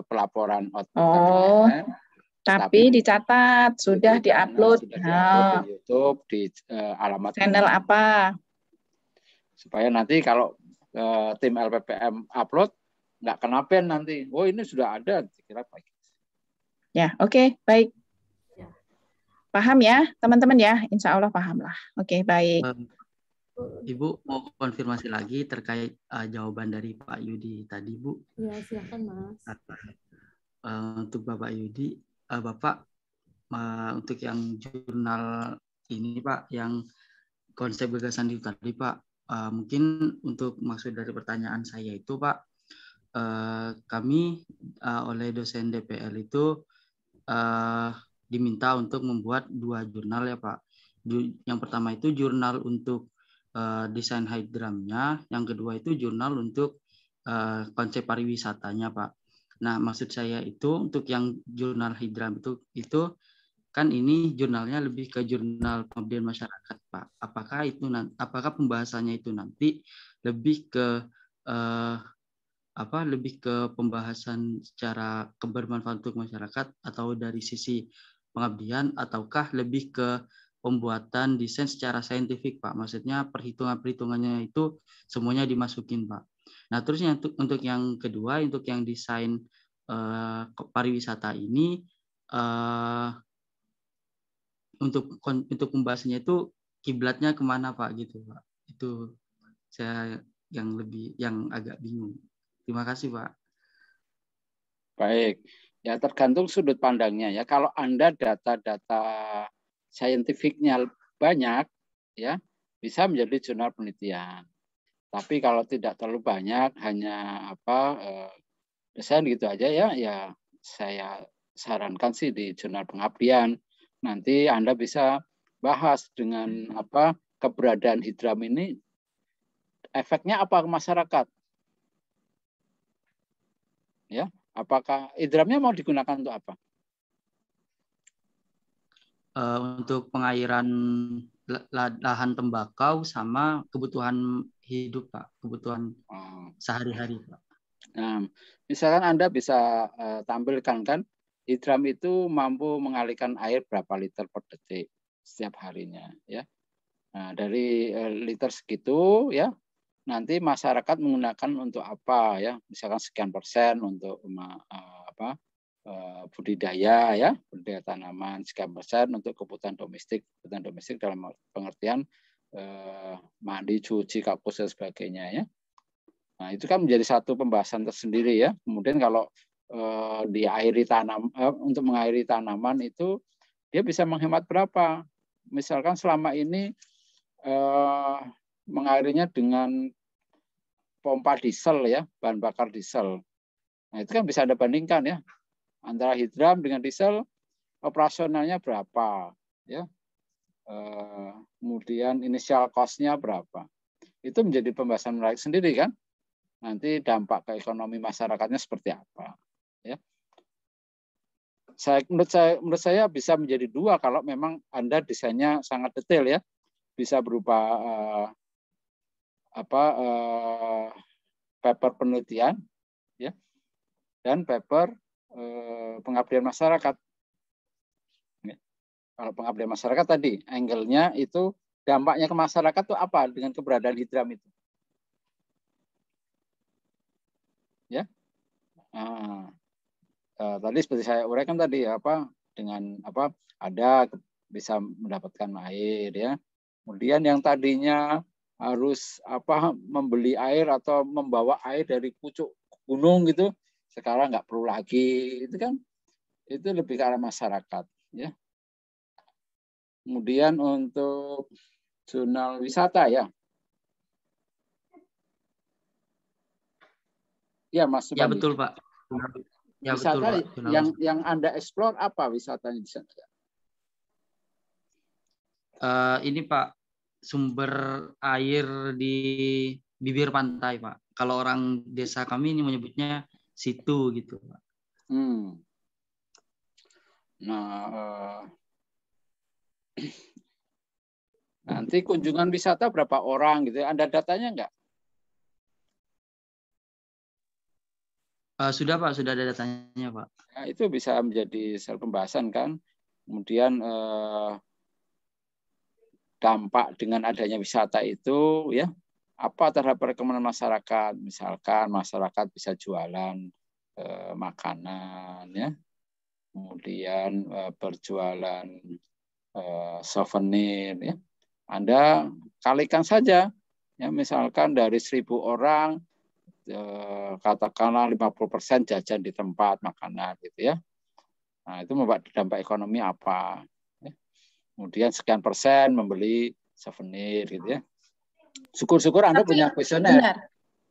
pelaporan output KKN. Tapi dicatat sudah di-upload di YouTube di alamat channel apa. Supaya nanti kalau tim LPPM upload nggak kena ban nanti. Oh ini sudah ada, kira baik. Ya, oke, baik. Paham ya, teman-teman ya? Insya Allah paham lah. Oke, baik. Ibu mau konfirmasi lagi terkait jawaban dari Pak Yudi tadi, Bu. Ya, silakan Mas. Untuk Bapak Yudi, Bapak untuk yang jurnal ini Pak, yang konsep gagasan itu tadi Pak, mungkin untuk maksud dari pertanyaan saya itu Pak, kami oleh dosen DPL itu diminta untuk membuat 2 jurnal ya Pak. Yang pertama itu jurnal untuk desain hydramnya, yang kedua itu jurnal untuk konsep pariwisatanya Pak. Nah maksud saya itu untuk yang jurnal hydram itu kan ini jurnalnya lebih ke jurnal pengabdian masyarakat Pak. Apakah pembahasannya itu nanti lebih ke lebih ke pembahasan secara kebermanfaatan untuk masyarakat atau dari sisi pengabdian, ataukah lebih ke pembuatan desain secara saintifik Pak? Maksudnya perhitungannya itu semuanya dimasukin Pak. Nah terus untuk yang kedua, untuk yang desain pariwisata ini, untuk pembahasannya itu kiblatnya kemana Pak gitu Pak? Itu saya yang agak bingung. Terima kasih Pak. Baik, ya tergantung sudut pandangnya ya. Kalau Anda data-data saintifiknya banyak, ya bisa menjadi jurnal penelitian. Tapi kalau tidak terlalu banyak, hanya desain gitu aja ya saya sarankan sih di jurnal pengabdian. Nanti Anda bisa bahas dengan keberadaan hidram ini, efeknya apa ke masyarakat. Ya, apakah hidramnya mau digunakan untuk apa? Untuk pengairan lahan tembakau sama kebutuhan hidup Pak, kebutuhan sehari-hari Pak. Nah, misalkan Anda bisa tampilkan kan, heat drum itu mampu mengalirkan air berapa liter per detik setiap harinya, ya. Nah, dari liter segitu, ya, nanti masyarakat menggunakan untuk apa, ya? Misalkan sekian persen untuk budidaya, ya, budidaya tanaman, sekian persen untuk kebutuhan domestik dalam pengertian mandi, cuci, kapus dan sebagainya, ya. Nah, itu kan menjadi satu pembahasan tersendiri, ya. Kemudian kalau diairi untuk mengairi tanaman itu dia bisa menghemat berapa? Misalkan selama ini mengairinya dengan pompa diesel, ya, bahan bakar diesel. Nah, itu kan bisa Anda bandingkan, ya, antara heat drum dengan diesel operasionalnya berapa, ya. Kemudian initial cost-nya berapa. Itu menjadi pembahasan menarik sendiri kan. Nanti dampak ke ekonomi masyarakatnya seperti apa, ya. Menurut saya bisa menjadi dua kalau memang Anda desainnya sangat detail, ya, bisa berupa paper penelitian, ya, dan paper pengabdian masyarakat. Kalau pengabdian masyarakat tadi angle-nya itu dampaknya ke masyarakat itu apa dengan keberadaan heat drum itu. Ya, tadi seperti saya uraikan tadi dengan ada bisa mendapatkan air, ya. Kemudian yang tadinya harus membeli air atau membawa air dari pucuk gunung gitu, sekarang nggak perlu lagi, itu kan itu lebih ke arah masyarakat, ya. Kemudian untuk jurnal wisata, ya. Ya, Mas Subandi. Ya betul Pak. Ya wisata betul Pak. yang Anda explore apa wisatanya di sana? Ini Pak, sumber air di bibir pantai Pak. Kalau orang desa kami ini menyebutnya situ gitu Pak. Nah, nanti kunjungan wisata berapa orang gitu? Ada datanya nggak? Sudah Pak, sudah ada datanya Pak. Nah, itu bisa menjadi sel pembahasan kan. Kemudian dampak dengan adanya wisata itu, ya, apa terhadap perekonomian masyarakat? Misalkan masyarakat bisa jualan makanan, ya, kemudian berjualan souvenir, ya. Anda kalikan saja, ya, misalkan dari 1.000 orang katakanlah 50% jajan di tempat makanan gitu, ya. Nah, itu membuat dampak ekonomi apa, ya. Kemudian sekian persen membeli souvenir gitu, ya. Syukur-syukur Anda punya kuesioner. Benar,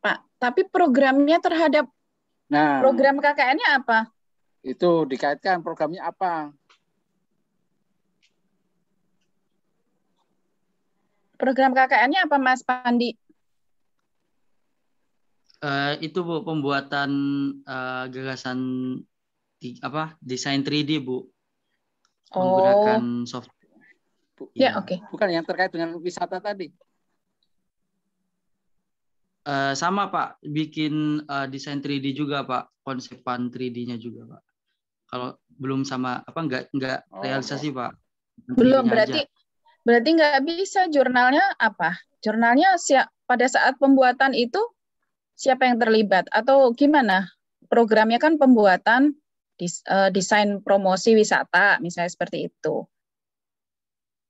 Pak. Tapi programnya terhadap program KKN-nya apa? Itu dikaitkan programnya apa? Program KKN-nya apa, Mas Pandi? Itu Bu, pembuatan gagasan desain 3D Bu, menggunakan software. Ya, oke. Bukan yang terkait dengan wisata tadi. Sama Pak, bikin desain 3D juga Pak, konsepan 3D-nya juga Pak. Kalau belum sama nggak realisasi Pak. Belum, berarti nggak bisa. Jurnalnya apa? Jurnalnya pada saat pembuatan itu siapa yang terlibat atau gimana? Programnya kan pembuatan desain promosi wisata, misalnya seperti itu.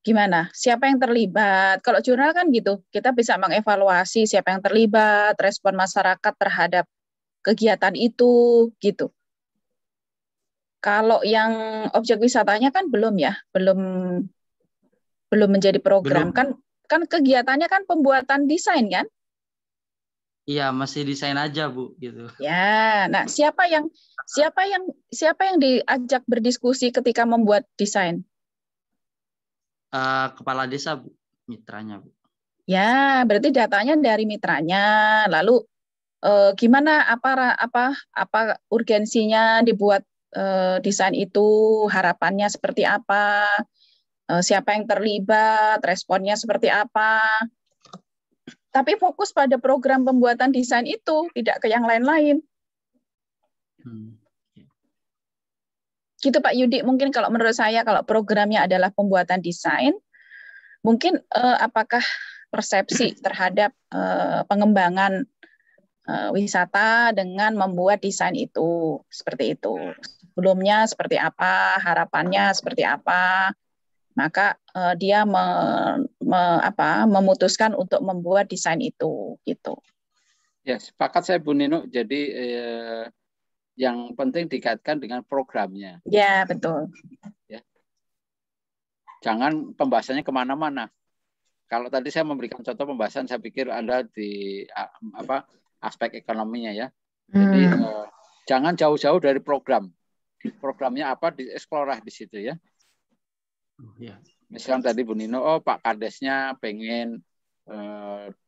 Gimana? Siapa yang terlibat? Kalau jurnal kan gitu, kita bisa mengevaluasi siapa yang terlibat, respon masyarakat terhadap kegiatan itu, gitu. Kalau yang objek wisatanya kan belum, ya, belum menjadi program. Kan kegiatannya kan pembuatan desain kan? Iya, masih desain aja Bu, gitu. Ya, nah siapa yang diajak berdiskusi ketika membuat desain? Kepala desa Bu, mitranya Bu. Ya, berarti datanya dari mitranya. Lalu gimana apa urgensinya dibuat desain itu, harapannya seperti apa? siapa yang terlibat, responnya seperti apa. Tapi fokus pada program pembuatan desain itu, tidak ke yang lain-lain. Gitu Pak Yudi, mungkin kalau menurut saya kalau programnya adalah pembuatan desain, mungkin apakah persepsi terhadap pengembangan wisata dengan membuat desain itu, seperti itu. Sebelumnya seperti apa, harapannya seperti apa, maka dia memutuskan untuk membuat desain itu, gitu. Ya, sepakat saya Bu Nino. Jadi yang penting dikaitkan dengan programnya. Ya, betul. Ya. Jangan pembahasannya kemana-mana. Kalau tadi saya memberikan contoh pembahasan, saya pikir Anda di aspek ekonominya ya. Jadi jangan jauh-jauh dari program. Programnya apa, dieksplorasi di situ ya. Misalnya tadi Bu Nino, Pak Kadesnya pengen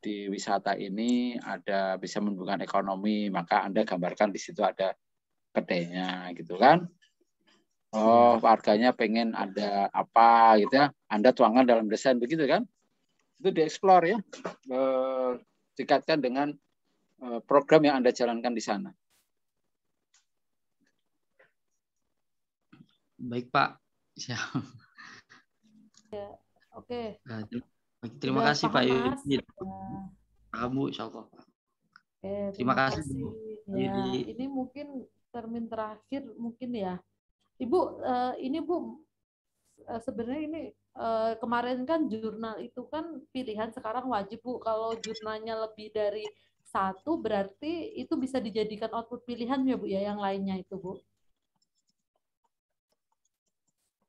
di wisata ini ada bisa menumbuhkan ekonomi, maka Anda gambarkan di situ ada kedainya gitu kan. Warganya pengen ada apa gitu ya, Anda tuangkan dalam desain begitu kan. Itu dieksplor ya, dikaitkan dengan program yang Anda jalankan di sana. Baik Pak. Ya, oke. Terima kasih Pak Yudi. Kamu insya Allah Pak. Terima kasih. Ya, ini mungkin termin terakhir mungkin ya. Ibu, ini Bu, sebenarnya ini kemarin kan jurnal itu kan pilihan, sekarang wajib Bu. Kalau jurnalnya lebih dari 1 berarti itu bisa dijadikan output pilihan ya Bu ya, yang lainnya itu Bu.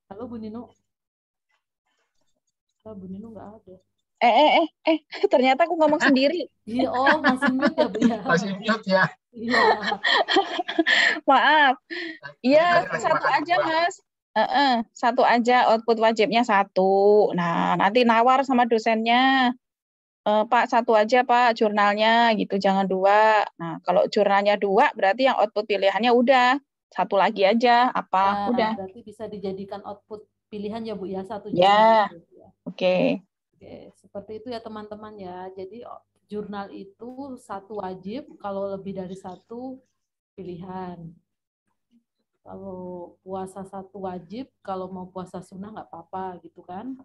Halo Bu Nino. Bu Nino nggak ada. Ternyata aku ngomong sendiri. Iya, masih mute ya Bu ya. Masih mute ya. Iya. Maaf. Iya, 1 aja Mas. 1 aja, output wajibnya 1. Nah, nanti nawar sama dosennya. Pak, 1 aja Pak jurnalnya gitu, jangan 2. Nah, kalau jurnalnya 2 berarti yang output pilihannya udah 1 lagi aja apa, udah. Berarti bisa dijadikan output pilihan ya Bu ya, 1 jurnal. Ya. Ya. Oke, seperti itu ya teman-teman ya. Jadi jurnal itu 1 wajib, kalau lebih dari 1 pilihan. Kalau puasa 1 wajib, kalau mau puasa sunnah nggak apa-apa gitu kan.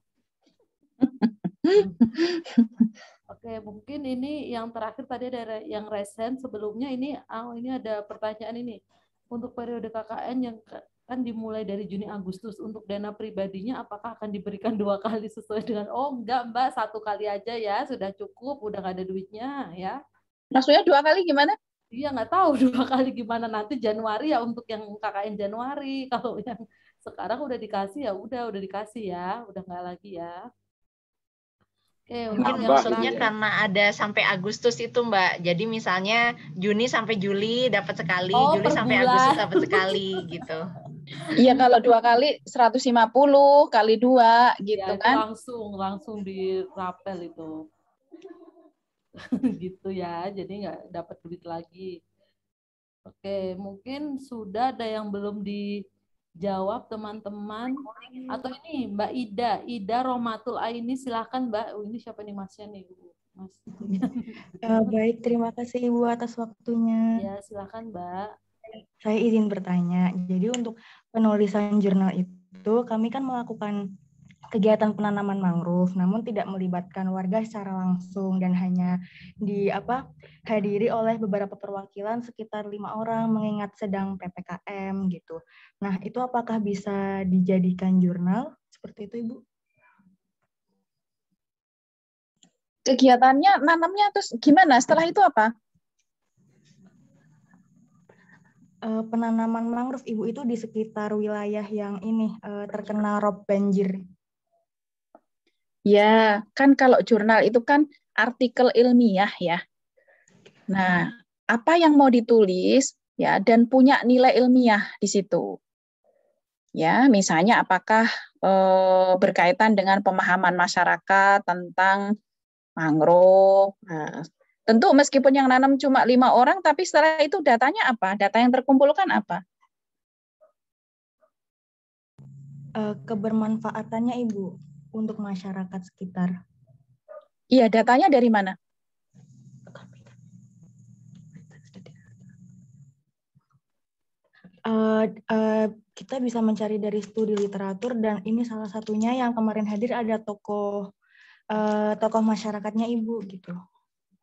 Oke, mungkin ini yang terakhir tadi ada yang resen. Sebelumnya ini ada pertanyaan ini. Untuk periode KKN yang kan dimulai dari Juni Agustus, untuk dana pribadinya apakah akan diberikan 2 kali sesuai dengan enggak Mbak, 1 kali aja ya, sudah cukup, udah nggak ada duitnya ya. Maksudnya 2 kali gimana? Iya, nggak tahu 2 kali gimana, nanti Januari ya untuk yang KKN Januari, kalau yang sekarang udah dikasih ya udah dikasih ya, udah nggak lagi ya. Mungkin maksudnya karena ada sampai Agustus itu Mbak. Jadi misalnya Juni sampai Juli dapat sekali, Juli sampai Agustus dapat sekali gitu. Iya, kalau 2 kali 150 kali 2 gitu ya, kan. Langsung dirapel itu. Gitu ya. Jadi nggak dapat duit lagi. Oke, mungkin sudah ada yang belum dijawab teman-teman, atau ini Mbak Ida Romatul Aini, silakan Mbak. Ini siapa nih Masnya nih Mas? Baik, terima kasih Ibu atas waktunya. Ya, silakan Mbak. Saya izin bertanya. Jadi untuk penulisan jurnal itu kami kan melakukan kegiatan penanaman mangrove, namun tidak melibatkan warga secara langsung dan hanya hadiri oleh beberapa perwakilan sekitar 5 orang mengingat sedang PPKM gitu. Nah, itu apakah bisa dijadikan jurnal seperti itu, Ibu? Kegiatannya nanamnya terus gimana? Setelah itu apa? Penanaman mangrove, Ibu, itu di sekitar wilayah yang ini terkena rob banjir. Ya, kan kalau jurnal itu kan artikel ilmiah ya. Nah, apa yang mau ditulis ya dan punya nilai ilmiah di situ. Ya, misalnya apakah berkaitan dengan pemahaman masyarakat tentang mangrove. Nah, tentu meskipun yang nanam cuma 5 orang, tapi setelah itu datanya apa? Data yang terkumpulkan apa? kebermanfaatannya Ibu untuk masyarakat sekitar. Iya, datanya dari mana? Kita bisa mencari dari studi literatur, dan ini salah satunya yang kemarin hadir ada tokoh masyarakatnya Ibu gitu.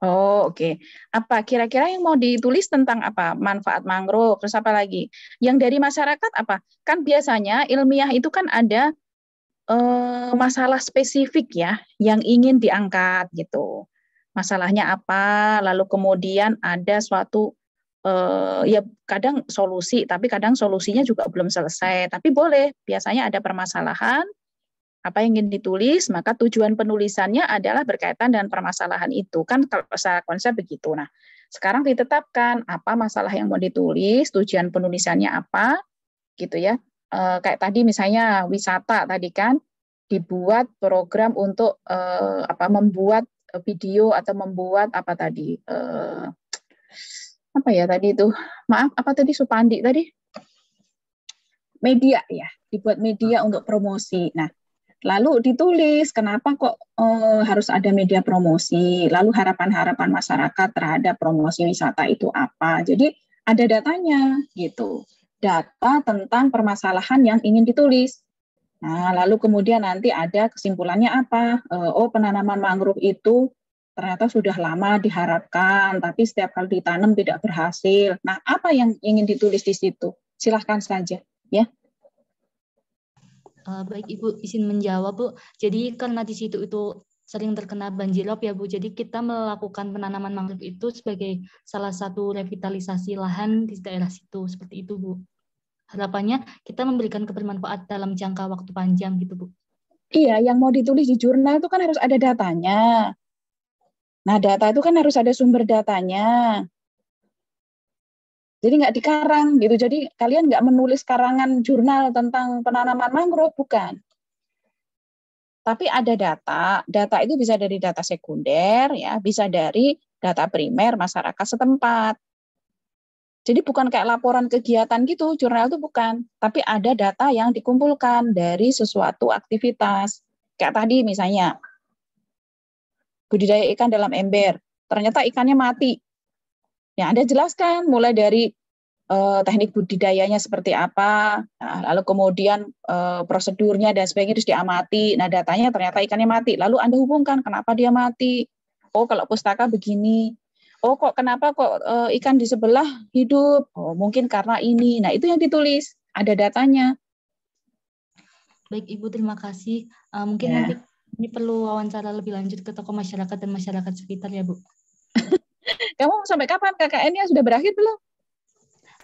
Oh, oke. Apa kira-kira yang mau ditulis tentang apa? Manfaat mangrove, terus apa lagi? Yang dari masyarakat apa? Kan biasanya ilmiah itu kan ada masalah spesifik ya yang ingin diangkat gitu. Masalahnya apa? Lalu kemudian ada suatu ya kadang solusi, tapi kadang solusinya juga belum selesai. Tapi boleh, biasanya ada permasalahan, apa yang ingin ditulis, maka tujuan penulisannya adalah berkaitan dengan permasalahan itu. Kan kalau secara konsep begitu. Nah, sekarang ditetapkan apa masalah yang mau ditulis, tujuan penulisannya apa, gitu ya. Kayak tadi misalnya wisata tadi kan, dibuat program untuk membuat video atau membuat apa tadi, apa ya tadi itu, maaf, apa tadi Supandi tadi? Media ya, dibuat media untuk promosi. Nah, lalu ditulis kenapa kok harus ada media promosi, lalu harapan-harapan masyarakat terhadap promosi wisata itu apa. Jadi ada datanya gitu, data tentang permasalahan yang ingin ditulis. Nah, lalu kemudian nanti ada kesimpulannya apa, penanaman mangrove itu ternyata sudah lama diharapkan, tapi setiap kali ditanam tidak berhasil. Nah, apa yang ingin ditulis di situ? Silahkan saja ya. Baik Ibu, izin menjawab Bu. Jadi karena di situ itu sering terkena banjirop ya Bu, jadi kita melakukan penanaman mangrove itu sebagai salah satu revitalisasi lahan di daerah situ, seperti itu Bu. Harapannya kita memberikan kebermanfaat dalam jangka waktu panjang gitu Bu. Iya, yang mau ditulis di jurnal itu kan harus ada datanya. Nah, data itu kan harus ada sumber datanya. Jadi nggak dikarang gitu. Jadi kalian nggak menulis karangan jurnal tentang penanaman mangrove, bukan. Tapi ada data. Data itu bisa dari data sekunder, ya, bisa dari data primer masyarakat setempat. Jadi bukan kayak laporan kegiatan gitu, jurnal itu bukan. Tapi ada data yang dikumpulkan dari sesuatu aktivitas. Kayak tadi misalnya, budidaya ikan dalam ember. Ternyata ikannya mati. Ya, Anda jelaskan mulai dari teknik budidayanya seperti apa, nah, lalu kemudian prosedurnya dan sebagainya harus diamati. Nah, datanya ternyata ikannya mati. Lalu Anda hubungkan kenapa dia mati. Oh, kalau pustaka begini. Oh, kenapa ikan di sebelah hidup? Oh, mungkin karena ini. Nah, itu yang ditulis. Ada datanya. Baik Ibu, terima kasih. Mungkin ya. Nanti ini perlu wawancara lebih lanjut ke tokoh masyarakat dan masyarakat sekitar ya Bu. Kamu sampai kapan KKN-nya sudah berakhir belum?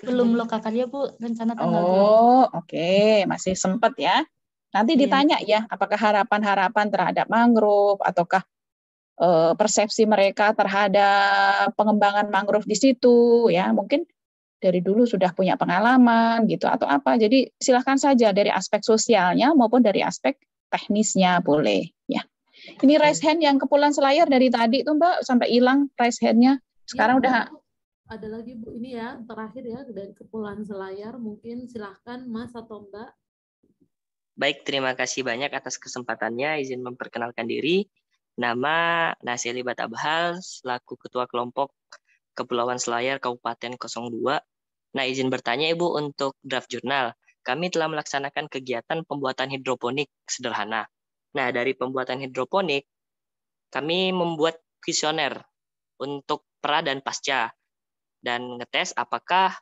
Belum loh kakaknya Bu, rencana tanggal 2. Oh, oke. Masih sempat ya. Nanti ditanya ya, apakah harapan-harapan terhadap mangrove, ataukah persepsi mereka terhadap pengembangan mangrove di situ, ya mungkin dari dulu sudah punya pengalaman gitu atau apa. Jadi silahkan saja dari aspek sosialnya maupun dari aspek teknisnya boleh ya. Ini raise hand yang Kepulauan Selayar dari tadi tuh Mbak sampai hilang raise hand-nya. Sekarang udah ada lagi Bu, ini ya terakhir ya dari Kepulauan Selayar, mungkin silahkan Mas atau Mbak. Baik, terima kasih banyak atas kesempatannya. Izin memperkenalkan diri. Nama Naseli Batabhal, selaku Ketua Kelompok Kepulauan Selayar Kabupaten 02. Nah, izin bertanya Ibu untuk draft jurnal. Kami telah melaksanakan kegiatan pembuatan hidroponik sederhana. Nah, dari pembuatan hidroponik, kami membuat kuesioner untuk pra dan pasca. Dan ngetes apakah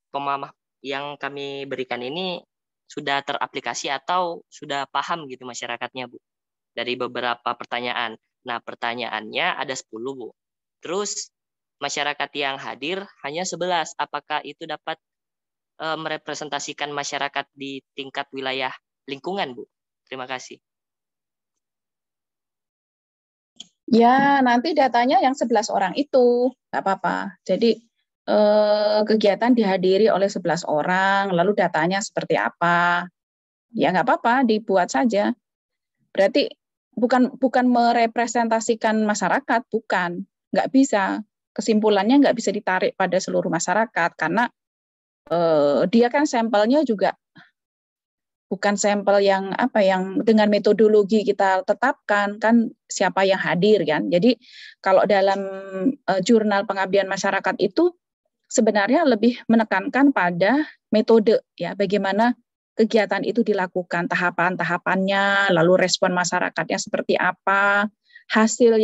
pemahaman yang kami berikan ini sudah teraplikasi atau sudah paham gitu masyarakatnya Bu. Dari beberapa pertanyaan. Nah, pertanyaannya ada 10 Bu. Terus masyarakat yang hadir hanya 11. Apakah itu dapat merepresentasikan masyarakat di tingkat wilayah lingkungan Bu? Terima kasih. Ya, nanti datanya yang 11 orang itu, nggak apa-apa. Jadi kegiatan dihadiri oleh 11 orang, lalu datanya seperti apa? Ya nggak apa-apa, dibuat saja. Berarti bukan merepresentasikan masyarakat, bukan, nggak bisa. Kesimpulannya nggak bisa ditarik pada seluruh masyarakat karena dia kan sampelnya juga bukan sampel yang yang dengan metodologi kita tetapkan kan siapa yang hadir kan. Jadi kalau dalam jurnal pengabdian masyarakat itu sebenarnya lebih menekankan pada metode ya, bagaimana kegiatan itu dilakukan, tahapan-tahapannya, lalu respon masyarakatnya seperti apa, hasil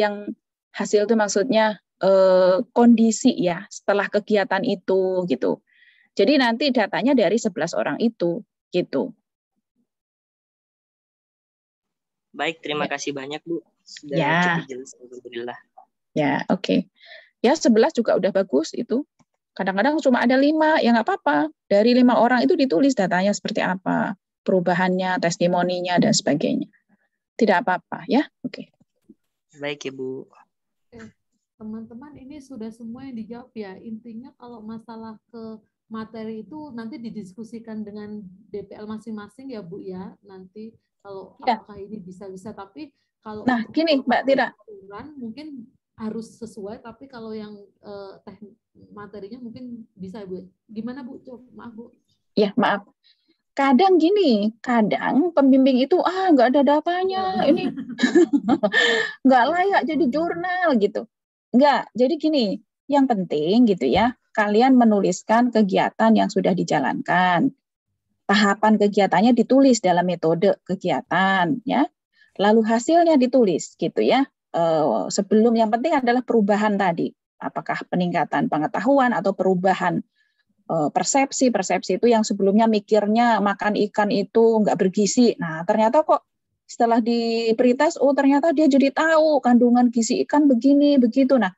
itu maksudnya kondisi ya setelah kegiatan itu gitu. Jadi nanti datanya dari 11 orang itu gitu. Baik, terima kasih banyak Bu. Sudah cukup jelas, alhamdulillah. Ya, oke. Ya 11 juga udah bagus itu. Kadang-kadang cuma ada 5, ya nggak apa-apa. Dari 5 orang itu ditulis datanya seperti apa, perubahannya, testimoninya, dan sebagainya. Tidak apa-apa, ya. Oke. Baik, Ibu. Teman-teman, ini sudah semua yang dijawab ya. Intinya kalau masalah ke materi itu nanti didiskusikan dengan DPL masing-masing ya, Bu, ya. Nanti kalau apakah ini bisa-bisa, tapi kalau gini, Mbak Tira. Mungkin harus sesuai, tapi kalau yang materinya mungkin bisa, Bu. Gimana, Bu? Maaf, Bu. Ya, maaf. Kadang gini, kadang pembimbing itu nggak ada datanya, ini nggak layak jadi jurnal gitu. Nggak, jadi gini, yang penting gitu ya, kalian menuliskan kegiatan yang sudah dijalankan. Tahapan kegiatannya ditulis dalam metode kegiatan, ya. Lalu hasilnya ditulis gitu ya. Sebelum, yang penting adalah perubahan tadi, apakah peningkatan pengetahuan atau perubahan persepsi itu yang sebelumnya mikirnya makan ikan itu nggak bergizi, nah ternyata kok setelah di pretest ternyata dia jadi tahu kandungan gizi ikan begini begitu. Nah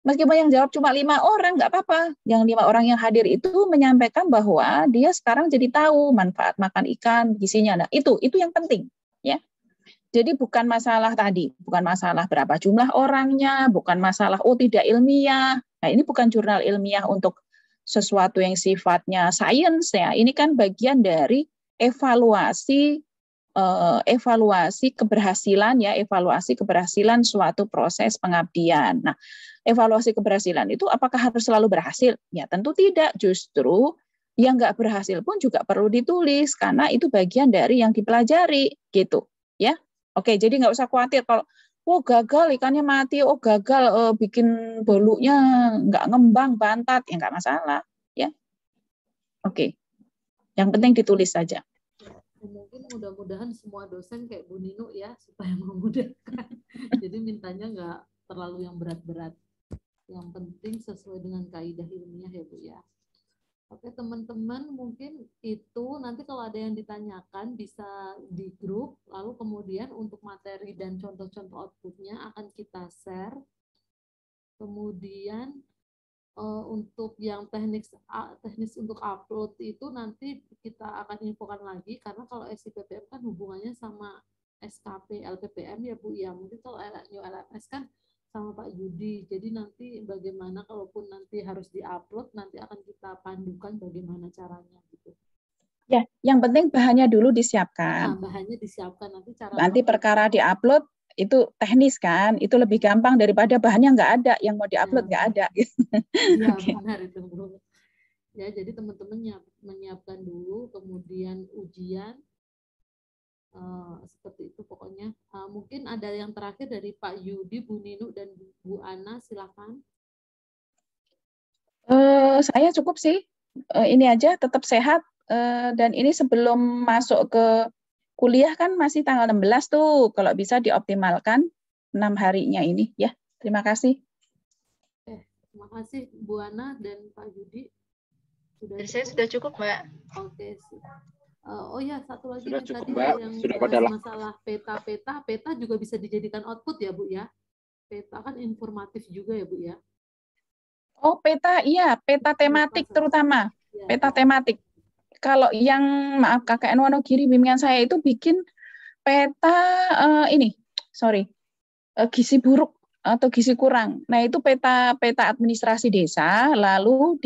meskipun yang jawab cuma 5 orang nggak apa-apa, yang 5 orang yang hadir itu menyampaikan bahwa dia sekarang jadi tahu manfaat makan ikan, gizinya. Nah itu yang penting ya. Jadi bukan masalah tadi, bukan masalah berapa jumlah orangnya, bukan masalah tidak ilmiah. Nah, ini bukan jurnal ilmiah untuk sesuatu yang sifatnya sains ya. Ini kan bagian dari evaluasi keberhasilan ya, evaluasi keberhasilan suatu proses pengabdian. Nah, evaluasi keberhasilan itu apakah harus selalu berhasil? Ya, tentu tidak. Justru yang nggak berhasil pun juga perlu ditulis karena itu bagian dari yang dipelajari gitu ya. Oke, jadi nggak usah khawatir kalau gagal ikannya mati, gagal bikin bolunya nggak ngembang, bantat, ya nggak masalah, ya. Oke, yang penting ditulis saja. Mungkin mudah-mudahan semua dosen kayak Bu Nino ya, supaya memudahkan. Jadi mintanya nggak terlalu yang berat-berat. Yang penting sesuai dengan kaidah ilmiah ya Bu ya. Oke teman-teman, mungkin itu nanti kalau ada yang ditanyakan bisa di grup, lalu kemudian untuk materi dan contoh-contoh outputnya akan kita share. Kemudian untuk yang teknis untuk upload itu nanti kita akan infokan lagi, karena kalau SIPPM kan hubungannya sama SKP LPPM ya Bu ya. Mungkin kalau New LMS kan sama Pak Yudi. Jadi nanti bagaimana kalaupun nanti harus diupload, nanti akan kita pandukan bagaimana caranya gitu. Ya, yang penting bahannya dulu disiapkan. Nah, bahannya disiapkan, nanti perkara diupload itu teknis kan, itu lebih gampang daripada bahannya nggak ada, yang mau diupload nggak ada. Iya, benar itu Bu. Ya, jadi teman-teman menyiapkan dulu, kemudian ujian. Seperti itu pokoknya. Mungkin ada yang terakhir dari Pak Yudi, Bu Ninu, dan Bu Ana, silakan. Saya cukup sih. Ini aja, tetap sehat. Dan ini sebelum masuk ke kuliah kan masih tanggal 16 tuh. Kalau bisa dioptimalkan 6 harinya ini ya. Terima kasih. Terima kasih Bu Ana dan Pak Yudi. Saya sudah cukup, Mbak. Oke. Oh ya, satu lagi sudah cukup, tadi Mbak. yang Sudah masalah peta juga bisa dijadikan output ya Bu ya. Peta kan informatif juga ya Bu ya. Oh peta, iya peta tematik terutama ya. Peta tematik. Kalau yang maaf KKN Wonogiri bimbingan saya itu bikin peta gizi buruk atau gizi kurang. Nah itu peta administrasi desa, lalu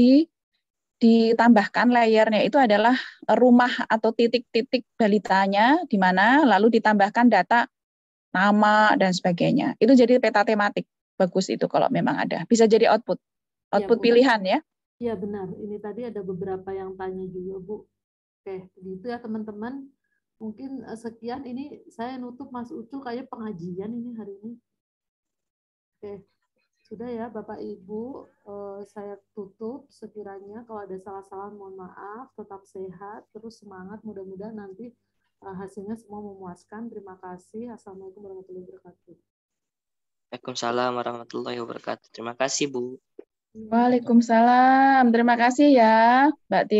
ditambahkan layernya itu adalah rumah atau titik-titik balitanya di mana, lalu ditambahkan data nama dan sebagainya. Itu jadi peta tematik. Bagus itu kalau memang ada. Bisa jadi output ya, pilihan ya. Iya benar. Ini tadi ada beberapa yang tanya juga Bu. Oke, gitu ya teman-teman. Mungkin sekian, ini saya nutup Mas Ucu, kayak pengajian ini hari ini. Oke, sudah ya Bapak Ibu, saya tutup sekiranya. Kalau ada salah-salah mohon maaf, tetap sehat, terus semangat, mudah-mudahan nanti hasilnya semua memuaskan. Terima kasih. Assalamualaikum warahmatullahi wabarakatuh. Waalaikumsalam warahmatullahi wabarakatuh. Terima kasih Bu. Waalaikumsalam. Terima kasih ya Mbak Tia.